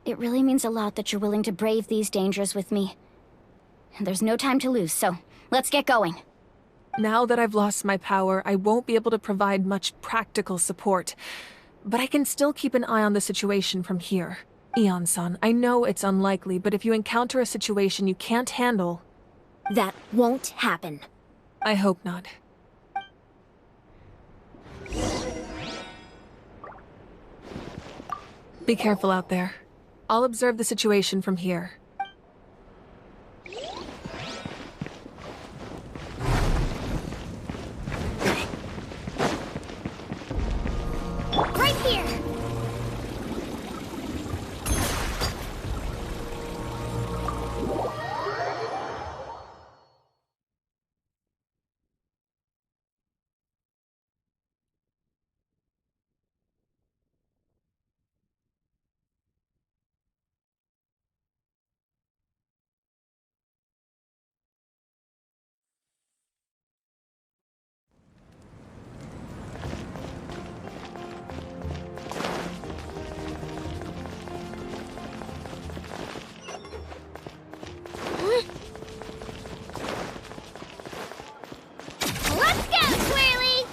It really means a lot that you're willing to brave these dangers with me. And there's no time to lose, so let's get going. Now that I've lost my power, I won't be able to provide much practical support. But I can still keep an eye on the situation from here. Eon-san, I know it's unlikely, but if you encounter a situation you can't handle... That won't happen. I hope not. Be careful out there. I'll observe the situation from here. Right here! Let's go, Swirly!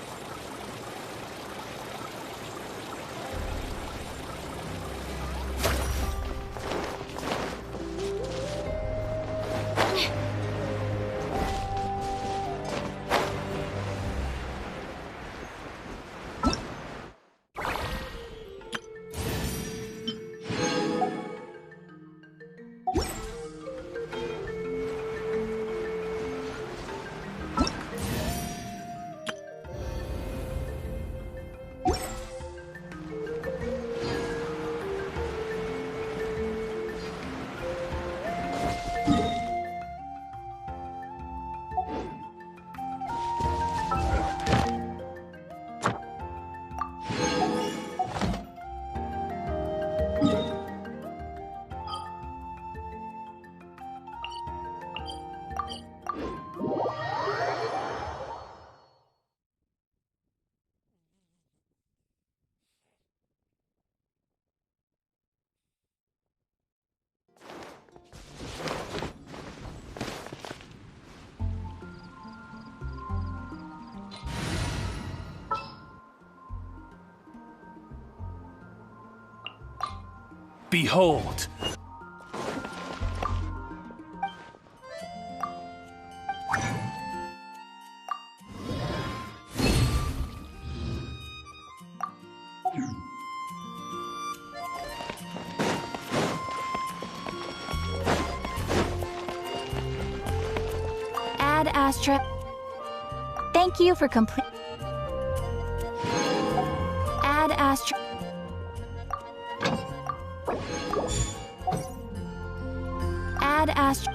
Behold! Ad Astra. Thank you for complete. Ad Astra. Ad Astra.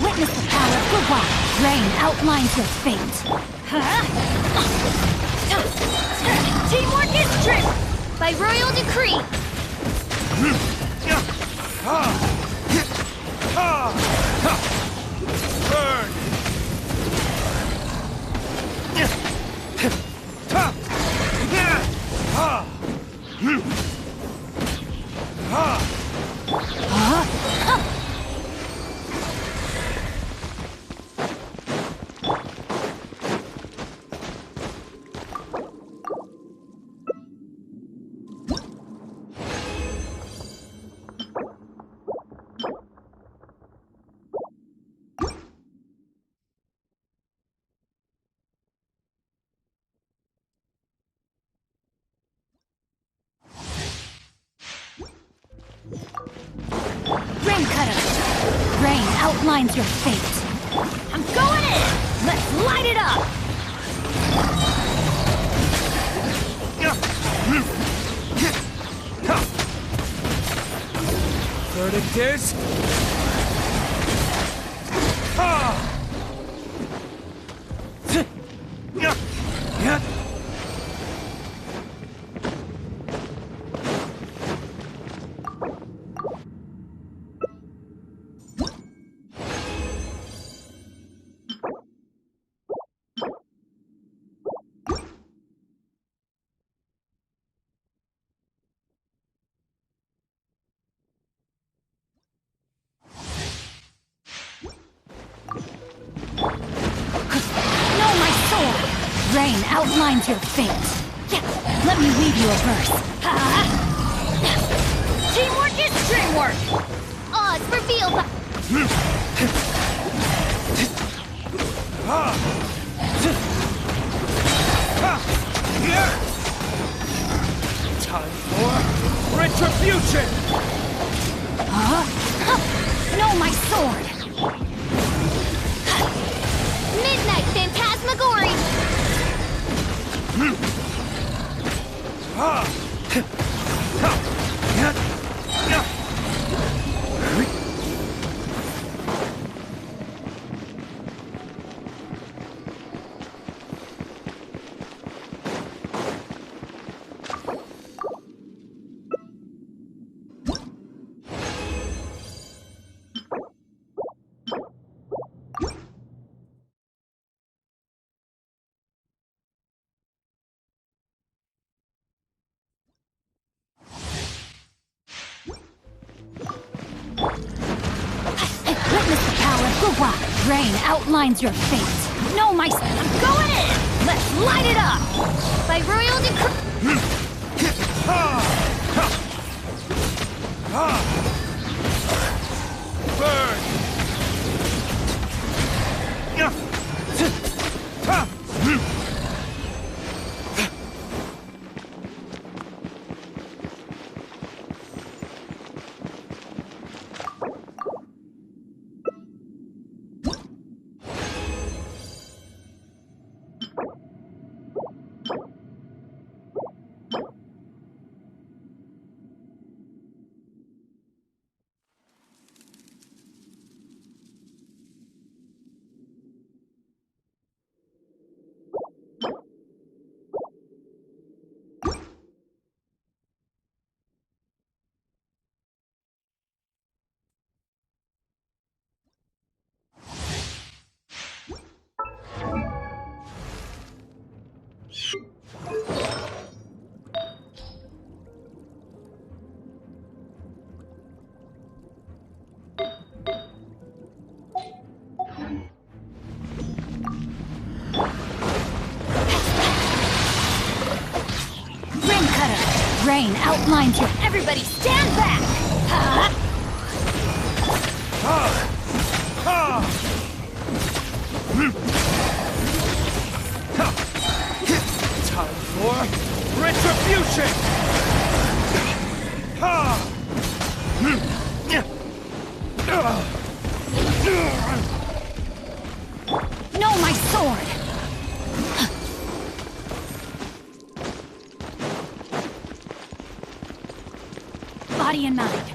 Witness the power of the wild. Rain outlines your fate. Teamwork is strength! By royal decree! Burn! Rain cutter. Rain outlines your fate. I'm going in! Let's light it up! Verdict is... Rain outlines your fate. Yeah, let me read you a verse. Teamwork is dreamwork! Odds reveal by... Time for retribution! No, my sword! Midnight Phantasmagory! Witness the power of the wild. Rain outlines your fate. No, my... I'm going in! Let's light it up! By royal decree... Burn! Rain outlines here. Everybody stand back! Time for retribution! No, my sword! Body and mind.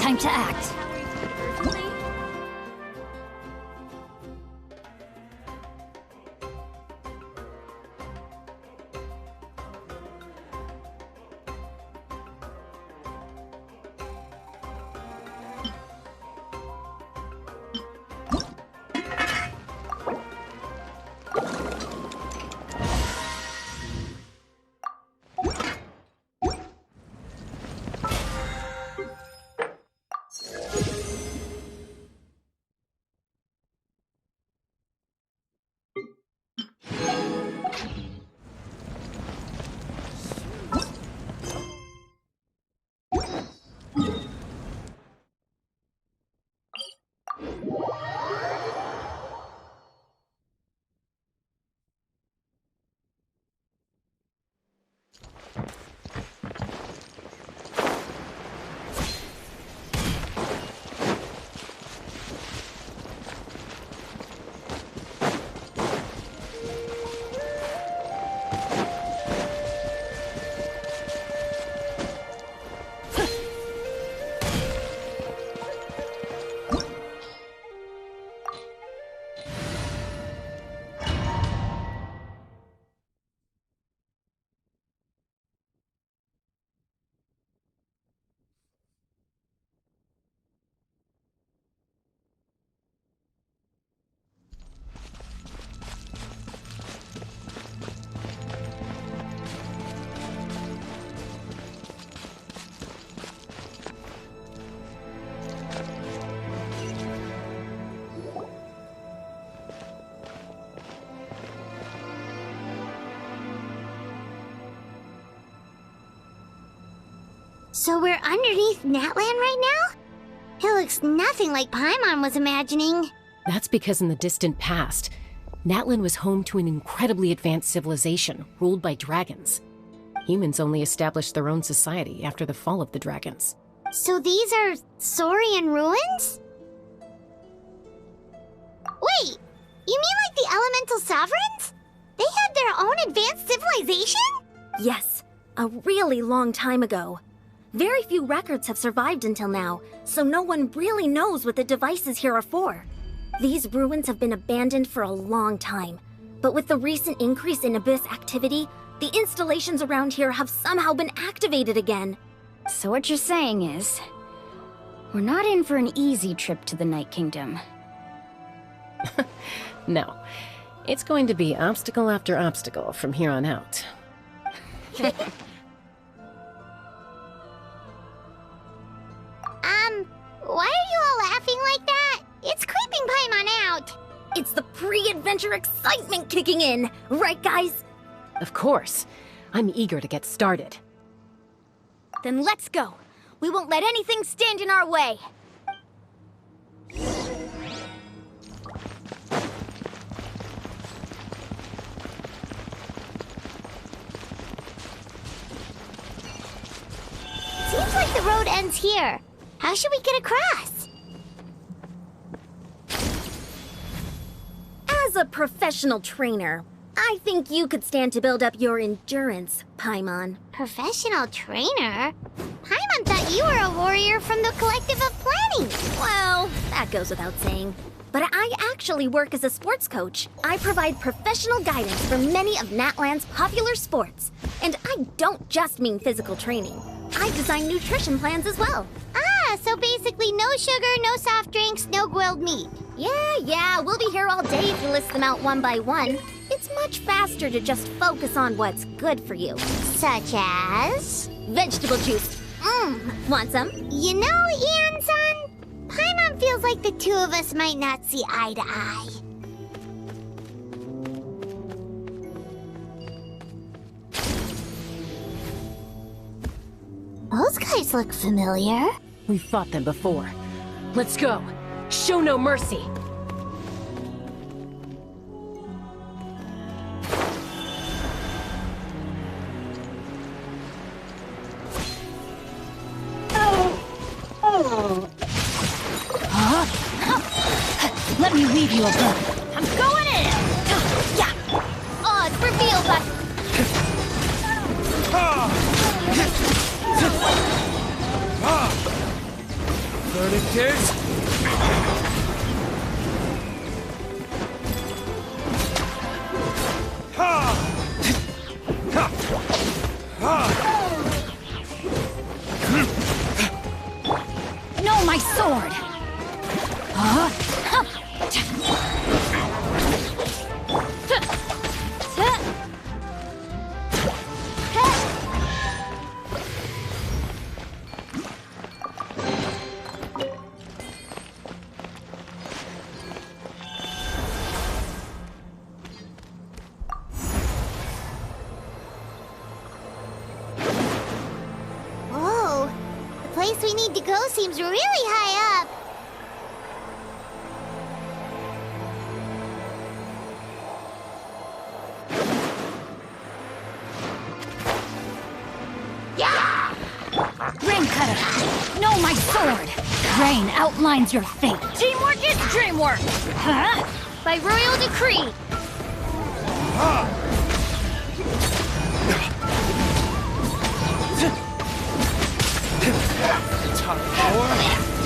Time to act. So we're underneath Natlan right now? It looks nothing like Paimon was imagining. That's because in the distant past, Natlan was home to an incredibly advanced civilization ruled by dragons. Humans only established their own society after the fall of the dragons. So these are Saurian ruins? Wait, you mean like the elemental sovereigns? They had their own advanced civilization? Yes, a really long time ago. Very few records have survived until now, so no one really knows what the devices here are for. These ruins have been abandoned for a long time, but with the recent increase in Abyss activity, the installations around here have somehow been activated again. So what you're saying is, we're not in for an easy trip to the Night Kingdom. No. It's going to be obstacle after obstacle from here on out. Why are you all laughing like that? It's creeping Paimon out. It's the pre-adventure excitement kicking in, right guys? Of course. I'm eager to get started. Then let's go. We won't let anything stand in our way. Seems like the road ends here. How should we get across? As a professional trainer, I think you could stand to build up your endurance, Paimon. Professional trainer? Paimon thought you were a warrior from the Collective of Planning. Well, that goes without saying. but I actually work as a sports coach. I provide professional guidance for many of Natland's popular sports. And I don't just mean physical training. I design nutrition plans as well. Ah, so basically no sugar, no soft drinks, no grilled meat. Yeah, we'll be here all day if you list them out one by one. It's much faster to just focus on what's good for you. Such as? Vegetable juice. Want some? You know, Ian-san, Paimon feels like the two of us might not see eye to eye. Those guys look familiar. We've fought them before. Let's go. Show no mercy. Let me leave you alone. I'm going in! Yeah! Oh, it's revealed that... Verdict is... No, my sword! Whoa, the place we need to go seems really high up. Rain Cutter! No, my sword! Rain outlines your fate. Teamwork is dreamwork! Huh? By royal decree. Top power,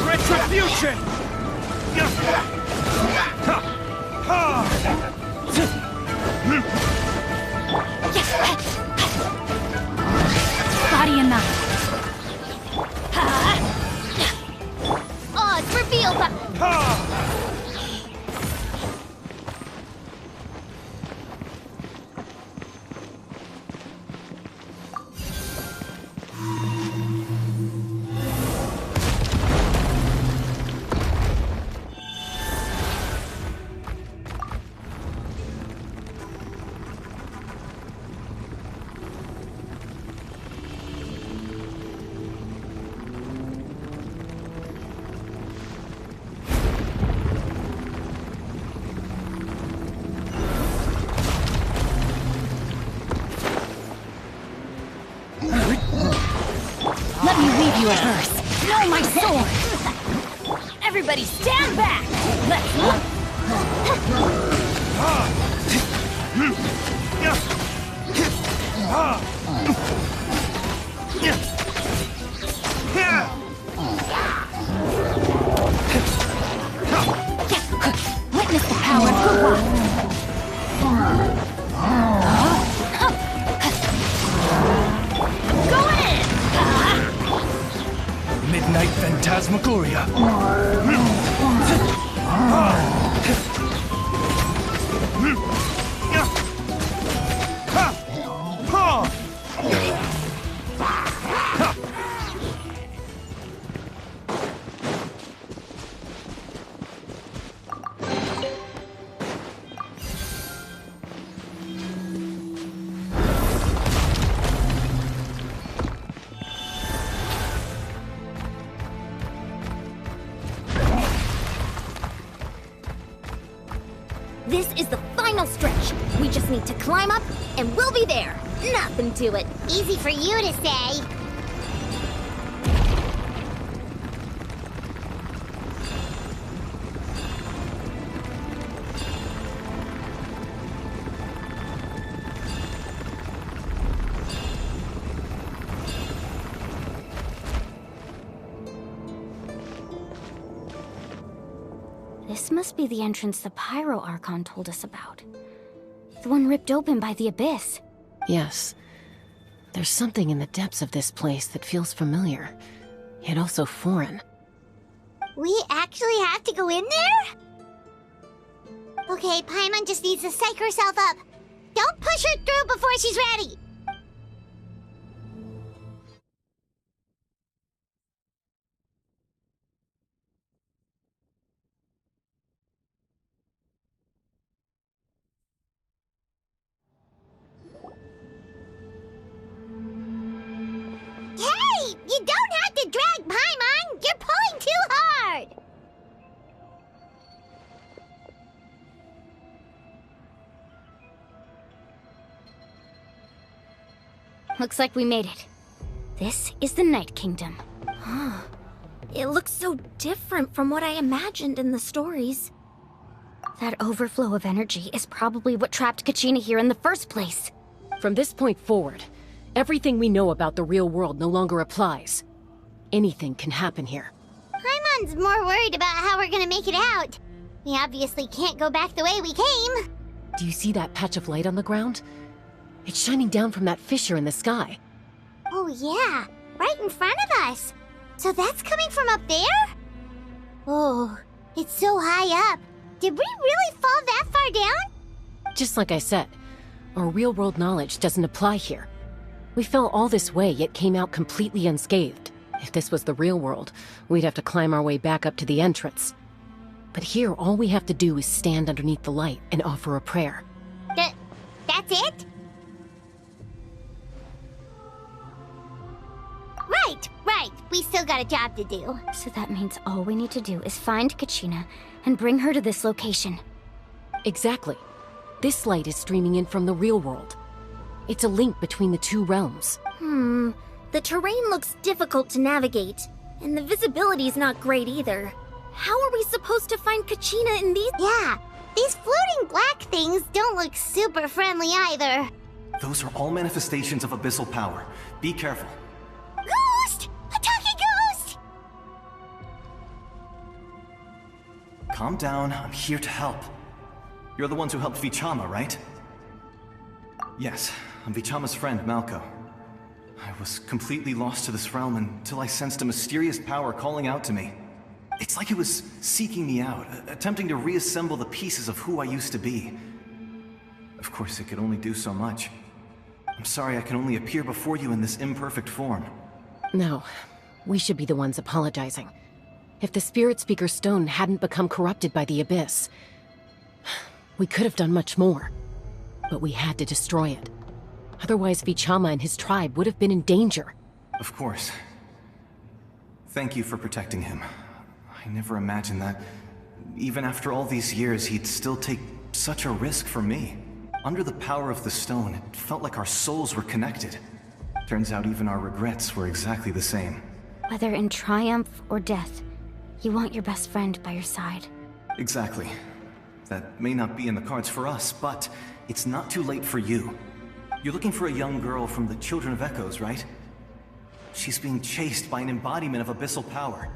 retribution! Body and mind. Oh, it's revealed that... Let me read you a verse. No, my sword! Everybody stand back! Let's look! Witness the power of Kuwa! Midnight Phantasmagoria. This is the final stretch. We just need to climb up, and we'll be there. Nothing to it. Easy for you to say. This must be the entrance the Pyro Archon told us about. The one ripped open by the Abyss. Yes. There's something in the depths of this place that feels familiar, yet also foreign. We actually have to go in there? Okay, Paimon just needs to psych herself up. Don't push her through before she's ready! Hey! You don't have to drag Paimon! You're pulling too hard! Looks like we made it. This is the Night Kingdom. It looks so different from what I imagined in the stories. That overflow of energy is probably what trapped Kachina here in the first place. From this point forward, everything we know about the real world no longer applies. Anything can happen here. Paimon's more worried about how we're gonna make it out. We obviously can't go back the way we came. Do you see that patch of light on the ground? It's shining down from that fissure in the sky. Oh yeah, right in front of us. So that's coming from up there? Oh, it's so high up. Did we really fall that far down? Just like I said, our real-world knowledge doesn't apply here. We fell all this way, yet came out completely unscathed. If this was the real world, we'd have to climb our way back up to the entrance. But here, all we have to do is stand underneath the light and offer a prayer. That's it? Right. We still got a job to do. So that means all we need to do is find Kachina and bring her to this location. Exactly. This light is streaming in from the real world. It's a link between the two realms. The terrain looks difficult to navigate, and the visibility's not great either. How are we supposed to find Kachina in these— Yeah, these floating black things don't look super friendly either. Those are all manifestations of abyssal power. Be careful. Ghost! A talking ghost! Calm down, I'm here to help. You're the ones who helped Vichama, right? Yes, I'm Vichama's friend, Malko. I was completely lost to this realm until I sensed a mysterious power calling out to me. It's like it was seeking me out, attempting to reassemble the pieces of who I used to be. Of course, it could only do so much. I'm sorry I can only appear before you in this imperfect form. No, we should be the ones apologizing. If the Spirit Speaker's stone hadn't become corrupted by the Abyss, we could have done much more. But we had to destroy it. Otherwise, Vichama and his tribe would have been in danger. Of course. Thank you for protecting him. I never imagined that, even after all these years, he'd still take such a risk for me. Under the power of the stone, it felt like our souls were connected. Turns out even our regrets were exactly the same. Whether in triumph or death, you want your best friend by your side. Exactly. That may not be in the cards for us, but it's not too late for you. You're looking for a young girl from the Children of Echoes, right? She's being chased by an embodiment of abyssal power.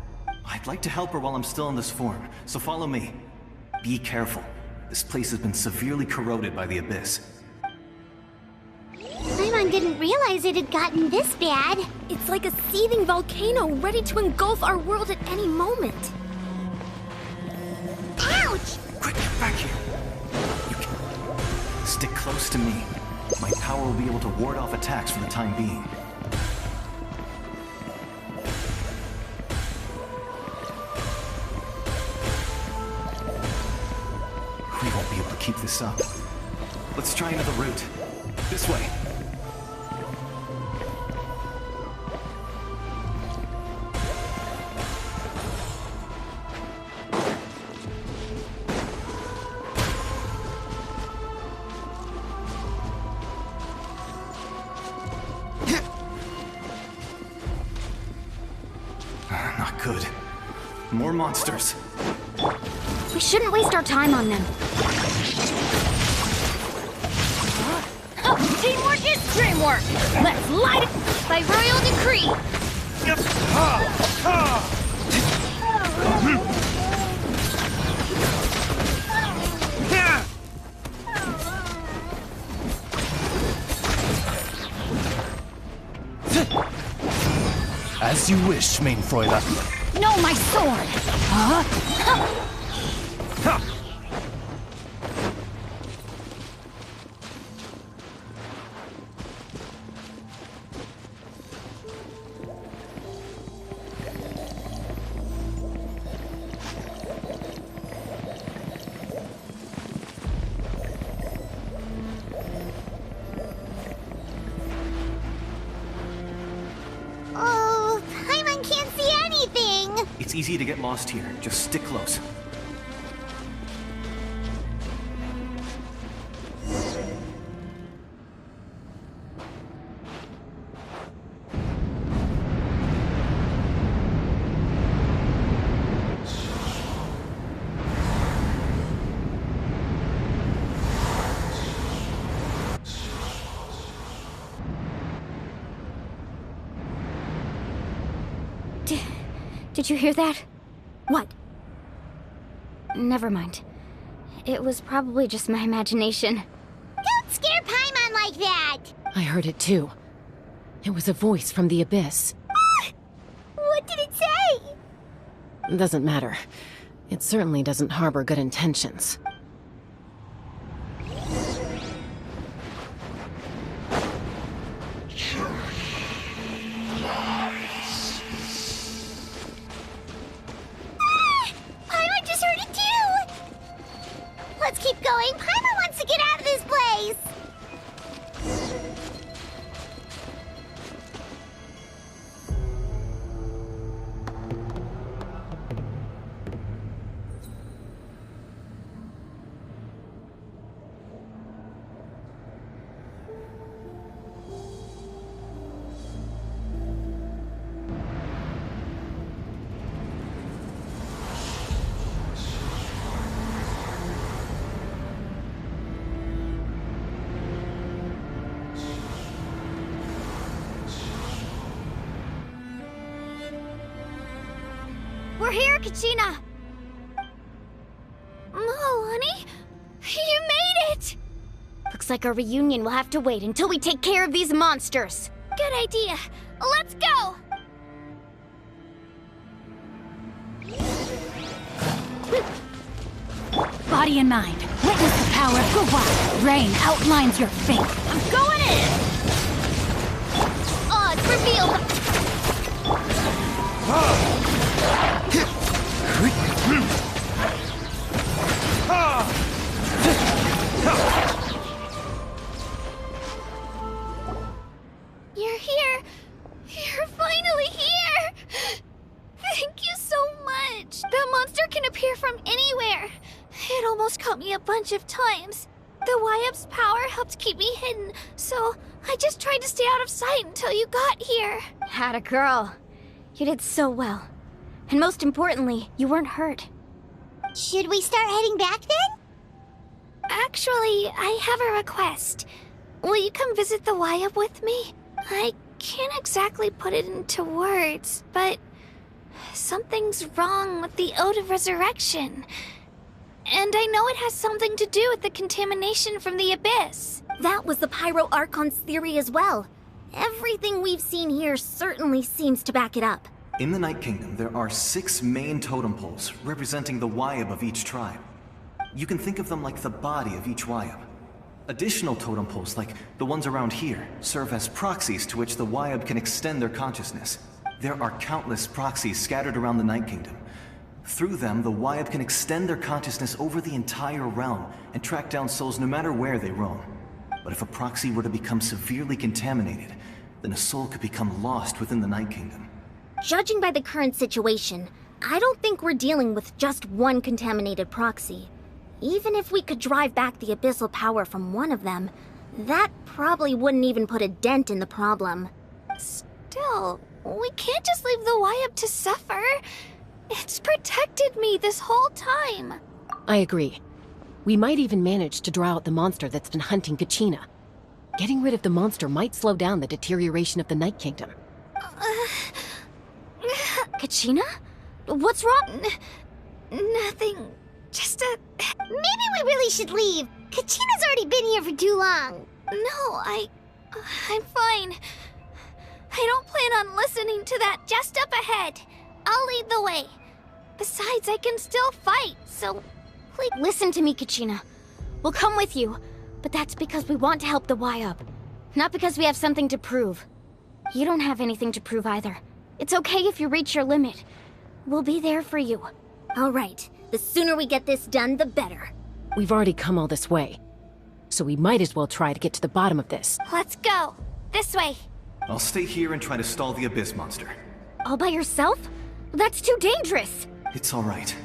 I'd like to help her while I'm still in this form, so follow me. Be careful. This place has been severely corroded by the Abyss. Paimon didn't realize it had gotten this bad. It's like a seething volcano ready to engulf our world at any moment. Ouch! Quick, get back here. You can stick close to me. My power will be able to ward off attacks for the time being. We won't be able to keep this up. Let's try another route. This way. Not good. More monsters. We shouldn't waste our time on them. Teamwork is dreamwork! Let's light it by royal decree! As you wish, main Fräulein. No, my sword! Huh? Oh, Paimon can't see anything! It's easy to get lost here. Just stick close. Did you hear that? What? Never mind. It was probably just my imagination. Don't scare Paimon like that! I heard it too. It was a voice from the abyss. What did it say? Doesn't matter. It certainly doesn't harbor good intentions. Paimon just heard it too! Let's keep going. Paimon wants to get out of this place! We're here, Kachina! Oh, honey? You made it! Looks like our reunion will have to wait until we take care of these monsters. Good idea. Let's go! Body and mind, witness the power of Glória. Rain outlines your fate. I'm going in! Odds revealed! You're here! You're finally here! Thank you so much! The monster can appear from anywhere! It almost caught me a bunch of times. The Wyap's power helped keep me hidden, so I just tried to stay out of sight until you got here. Had a girl. You did so well. And most importantly, you weren't hurt. Should we start heading back then? Actually, I have a request. Will you come visit the Wyap with me? I can't exactly put it into words, but something's wrong with the Ode of Resurrection. And I know it has something to do with the contamination from the Abyss. That was the Pyro Archon's theory as well. Everything we've seen here certainly seems to back it up. In the Night Kingdom, there are 6 main totem poles representing the Wyap of each tribe. You can think of them like the body of each Wyap. Additional totem poles, like the ones around here, serve as proxies to which the Wyap can extend their consciousness. There are countless proxies scattered around the Night Kingdom. Through them, the Wyap can extend their consciousness over the entire realm and track down souls no matter where they roam. But if a proxy were to become severely contaminated, then a soul could become lost within the Night Kingdom. Judging by the current situation, I don't think we're dealing with just one contaminated proxy. Even if we could drive back the abyssal power from one of them, that probably wouldn't even put a dent in the problem. Still, we can't just leave the Wyap to suffer. It's protected me this whole time. I agree. We might even manage to draw out the monster that's been hunting Kachina. Getting rid of the monster might slow down the deterioration of the Night Kingdom. Kachina? What's wrong? Nothing. Just a... Maybe we really should leave. Kachina's already been here for too long. No, I'm fine. I don't plan on listening to that just up ahead. I'll lead the way. Besides, I can still fight, so please... Listen to me, Kachina. We'll come with you, but that's because we want to help the Y-Up. Not because we have something to prove. You don't have anything to prove either. It's okay if you reach your limit. We'll be there for you. All right. The sooner we get this done, the better. We've already come all this way, so we might as well try to get to the bottom of this. Let's go. This way. I'll stay here and try to stall the Abyss monster. All by yourself? That's too dangerous! It's all right.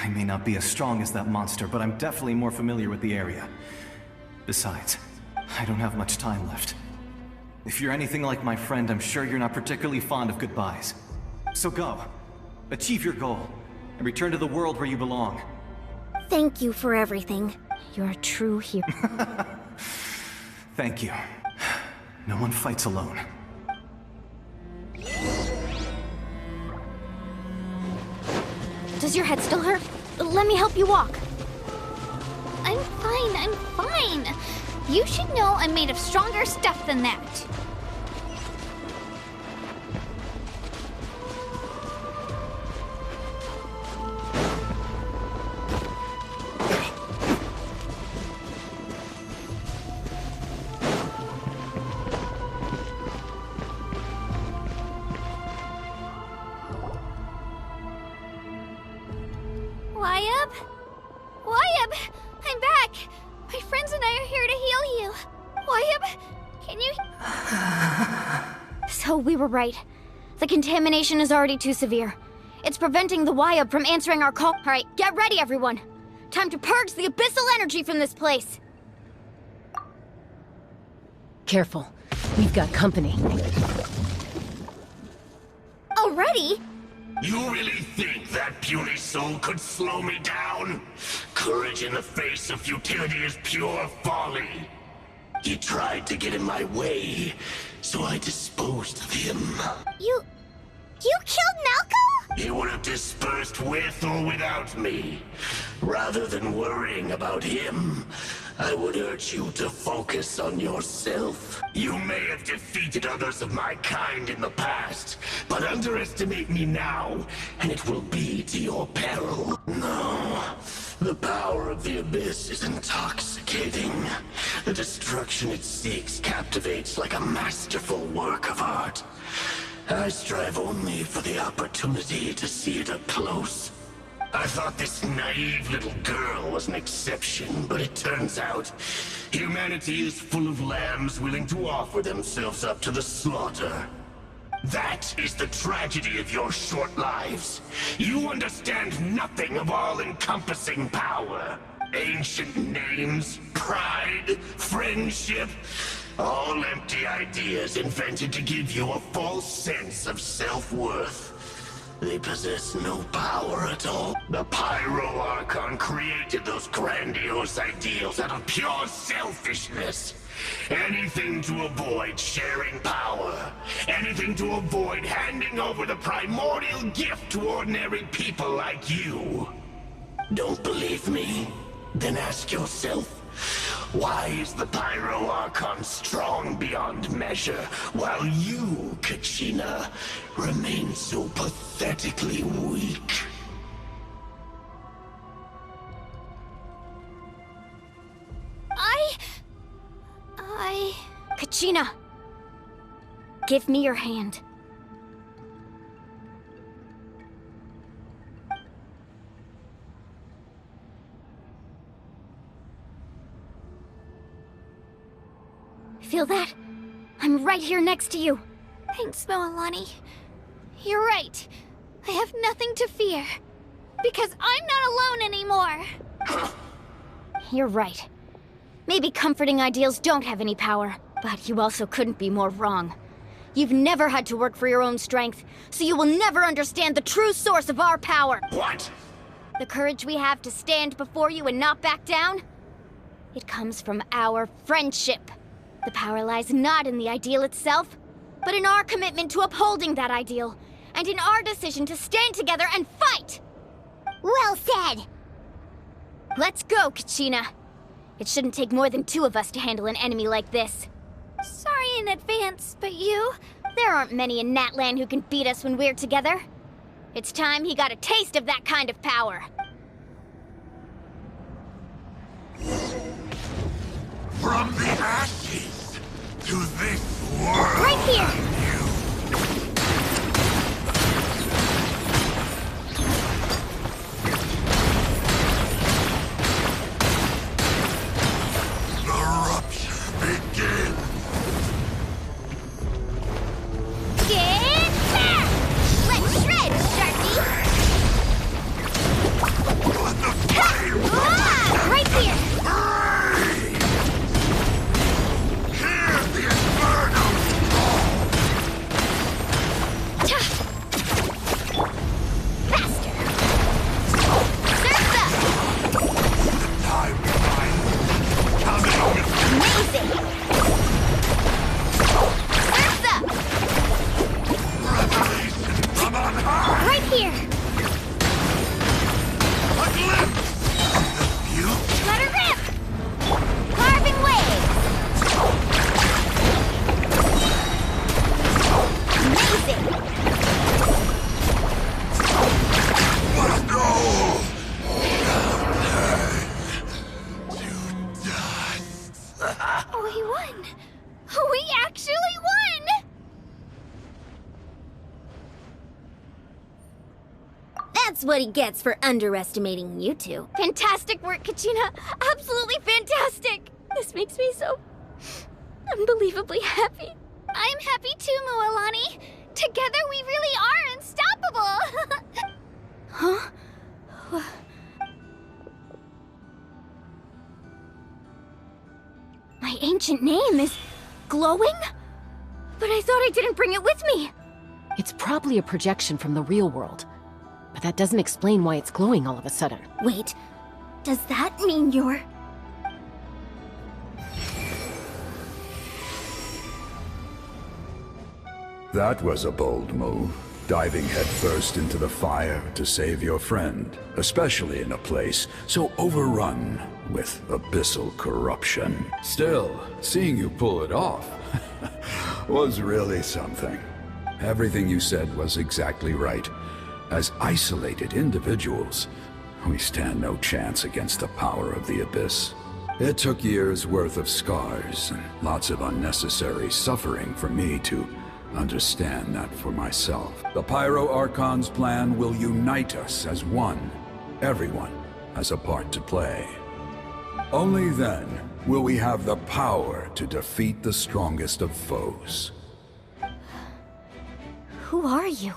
I may not be as strong as that monster, but I'm definitely more familiar with the area. Besides, I don't have much time left. If you're anything like my friend, I'm sure you're not particularly fond of goodbyes. So go. Achieve your goal, and return to the world where you belong. Thank you for everything. You're a true hero. Thank you. No one fights alone. Does your head still hurt? Let me help you walk. I'm fine. You should know I'm made of stronger stuff than that. Y-Up, I'm back. My friends and I are here to heal you. Y-Up, can you... So we were right. The contamination is already too severe. It's preventing the Y-Up from answering our call. All right, get ready, everyone. Time to purge the abyssal energy from this place. Careful. We've got company. Already? You really think that puny soul could slow me down? Courage in the face of futility is pure folly. He tried to get in my way, so I disposed of him. You killed Malco? He would have dispersed with or without me. Rather than worrying about him, I would urge you to focus on yourself. You may have defeated others of my kind in the past, but underestimate me now, and it will be to your peril. No, the power of the Abyss is intoxicating. The destruction it seeks captivates like a masterful work of art. I strive only for the opportunity to see it up close. I thought this naive little girl was an exception, but it turns out humanity is full of lambs willing to offer themselves up to the slaughter. That is the tragedy of your short lives. You understand nothing of all-encompassing power. Ancient names, pride, friendship, all empty ideas invented to give you a false sense of self-worth. They possess no power at all. The Pyro Archon created those grandiose ideals out of pure selfishness. Anything to avoid sharing power. Anything to avoid handing over the primordial gift to ordinary people like you. Don't believe me? Then ask yourself, why is the Pyro Archon strong beyond measure, while you, Kachina, remain so pathetically weak? Kachina! Give me your hand. Feel that? I'm right here next to you. Thanks, Moalani. You're right. I have nothing to fear. Because I'm not alone anymore. You're right. Maybe comforting ideals don't have any power, but you also couldn't be more wrong. You've never had to work for your own strength, so you will never understand the true source of our power. What? The courage we have to stand before you and not back down? It comes from our friendship. The power lies not in the ideal itself, but in our commitment to upholding that ideal, and in our decision to stand together and fight! Well said! Let's go, Kachina. It shouldn't take more than two of us to handle an enemy like this. Sorry in advance, but you... There aren't many in Natlan who can beat us when we're together. It's time he got a taste of that kind of power. From the ashes to this world. Right here! That's what he gets for underestimating you two. Fantastic work, Kachina! Absolutely fantastic! This makes me so unbelievably happy. I'm happy too, Mualani. Together we really are unstoppable! Huh? My ancient name is glowing? But I thought I didn't bring it with me! It's probably a projection from the real world. But that doesn't explain why it's glowing all of a sudden. Wait, does that mean you're... That was a bold move, diving headfirst into the fire to save your friend, especially in a place so overrun with abyssal corruption. Still, seeing you pull it off was really something. Everything you said was exactly right. As isolated individuals, we stand no chance against the power of the Abyss. It took years' worth of scars and lots of unnecessary suffering for me to understand that for myself. The Pyro Archon's plan will unite us as one. Everyone has a part to play. Only then will we have the power to defeat the strongest of foes. Who are you?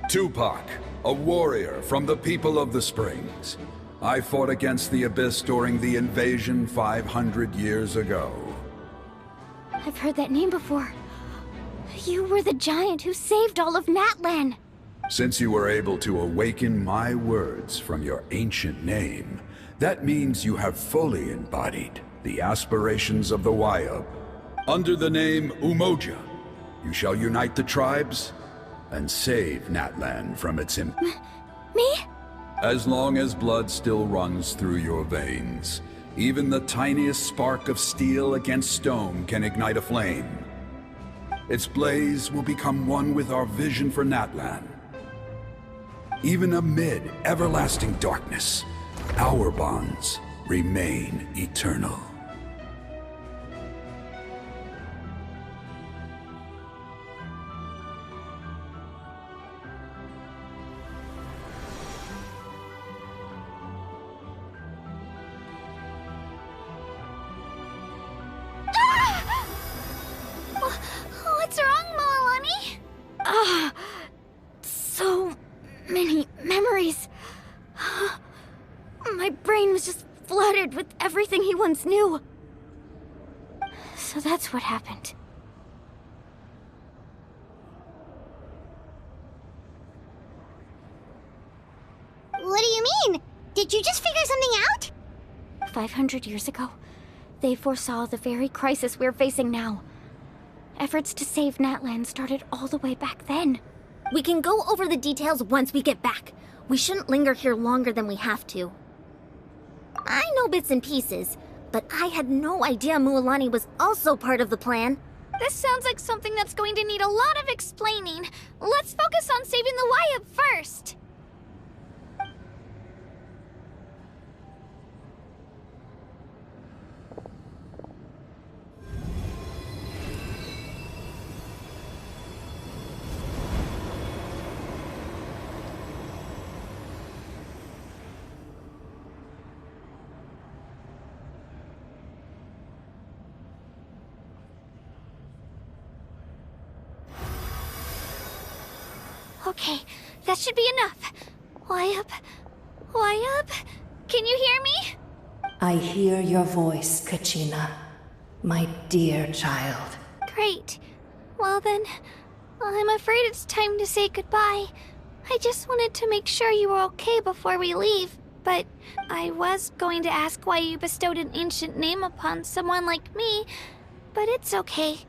Tupac, a warrior from the people of the Springs. I fought against the Abyss during the invasion 500 years ago. I've heard that name before. You were the giant who saved all of Natlan. Since you were able to awaken my words from your ancient name, that means you have fully embodied the aspirations of the Wayub. Under the name Umoja, you shall unite the tribes and save Natlan from its Me? As long as blood still runs through your veins, even the tiniest spark of steel against stone can ignite a flame. Its blaze will become one with our vision for Natlan. Even amid everlasting darkness, our bonds remain eternal. What's wrong, Mualani? So many memories. My brain was just flooded with everything he once knew. So that's what happened. What do you mean? Did you just figure something out? 500 years ago, they foresaw the very crisis we're facing now. Efforts to save Natlan started all the way back then. We can go over the details once we get back. We shouldn't linger here longer than we have to. I know bits and pieces, but I had no idea Mualani was also part of the plan. This sounds like something that's going to need a lot of explaining. Let's focus on saving the Wyatt first. Okay, that should be enough. Wyatt? Can you hear me? I hear your voice, Kachina, my dear child. Great. Well then, I'm afraid it's time to say goodbye. I just wanted to make sure you were okay before we leave, but I was going to ask why you bestowed an ancient name upon someone like me, but it's okay.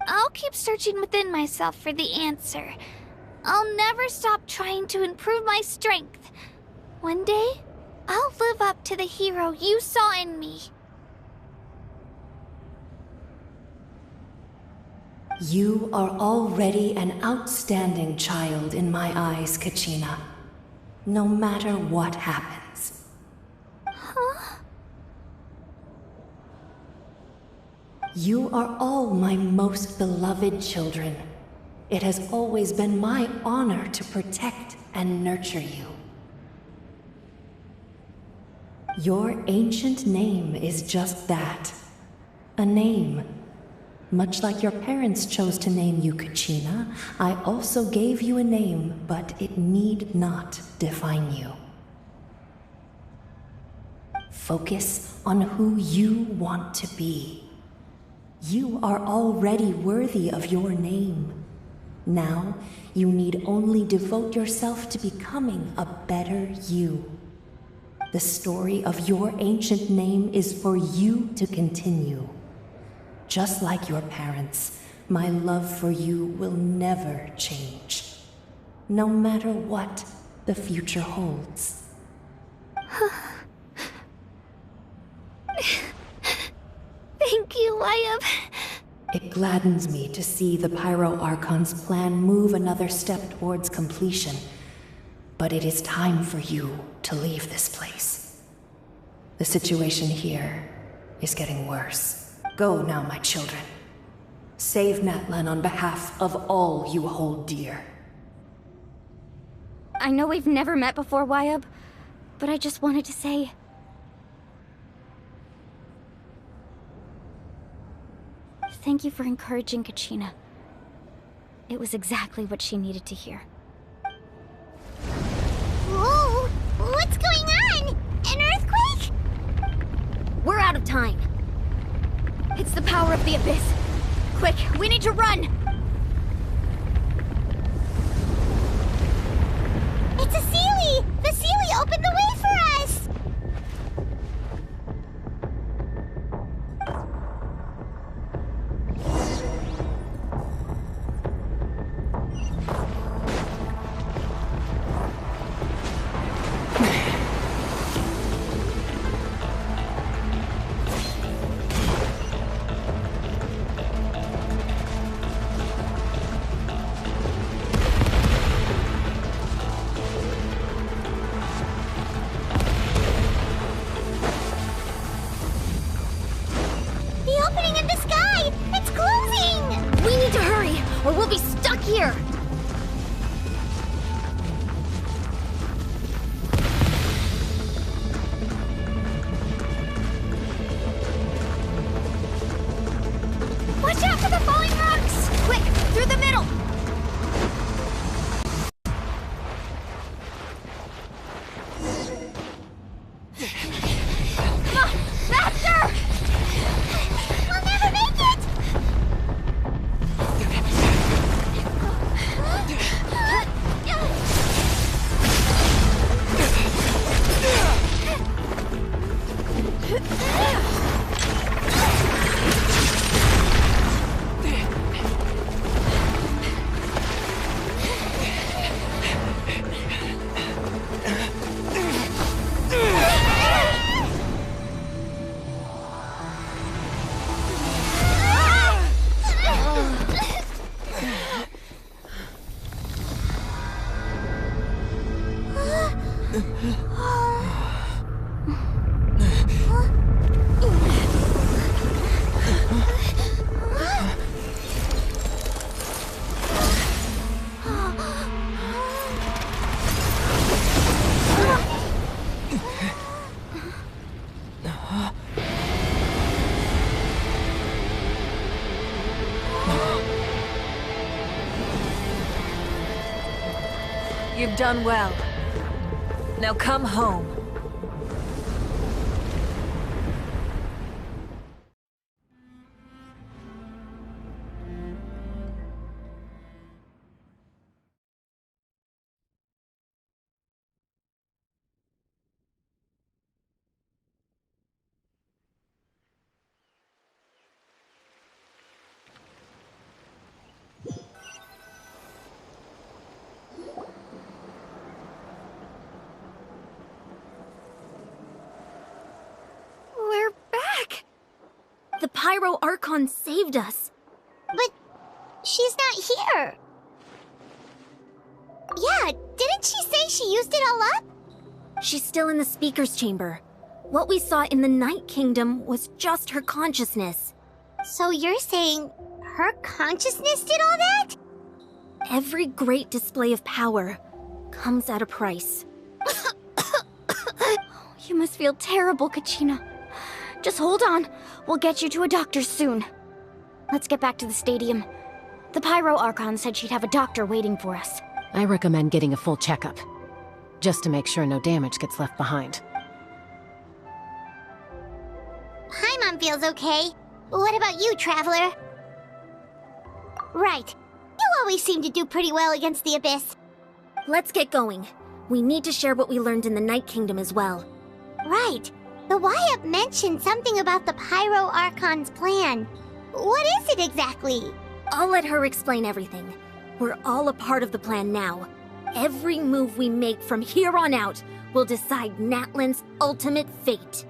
I'll keep searching within myself for the answer. I'll never stop trying to improve my strength. One day, I'll live up to the hero you saw in me. You are already an outstanding child in my eyes, Kachina. No matter what happens. Huh? You are all my most beloved children. It has always been my honor to protect and nurture you. Your ancient name is just that. A name. Much like your parents chose to name you Kachina, I also gave you a name, but it need not define you. Focus on who you want to be. You are already worthy of your name. Now, you need only devote yourself to becoming a better you. The story of your ancient name is for you to continue. Just like your parents, my love for you will never change. No matter what the future holds. Thank you, Wyatt. It gladdens me to see the Pyro Archon's plan move another step towards completion. But it is time for you to leave this place. The situation here is getting worse. Go now, my children. Save Natlan on behalf of all you hold dear. I know we've never met before, Wyatt, but I just wanted to say... thank you for encouraging Kachina. It was exactly what she needed to hear. Whoa! What's going on? An earthquake? We're out of time. It's the power of the Abyss. Quick, we need to run! It's a Seelie! The Seelie opened the way for us! Or we'll be stuck here! Watch out for the falling rocks! Quick, through the middle! Come on, faster! We'll never make it! You've done well. Now come home. We're back! The Pyro Archon saved us. But she's not here. Yeah, didn't she say she used it all up? She's still in the speaker's chamber. What we saw in the Night Kingdom was just her consciousness. So you're saying her consciousness did all that? Every great display of power comes at a price. You must feel terrible, Kachina. Just hold on. We'll get you to a doctor soon. Let's get back to the stadium. The Pyro Archon said she'd have a doctor waiting for us. I recommend getting a full checkup, just to make sure no damage gets left behind. Paimon feels okay. What about you, Traveler? Right. You always seem to do pretty well against the Abyss. Let's get going. We need to share what we learned in the Night Kingdom as well. Right. The YUP mentioned something about the Pyro Archon's plan. What is it exactly? I'll let her explain everything. We're all a part of the plan now. Every move we make from here on out will decide Natlan's ultimate fate.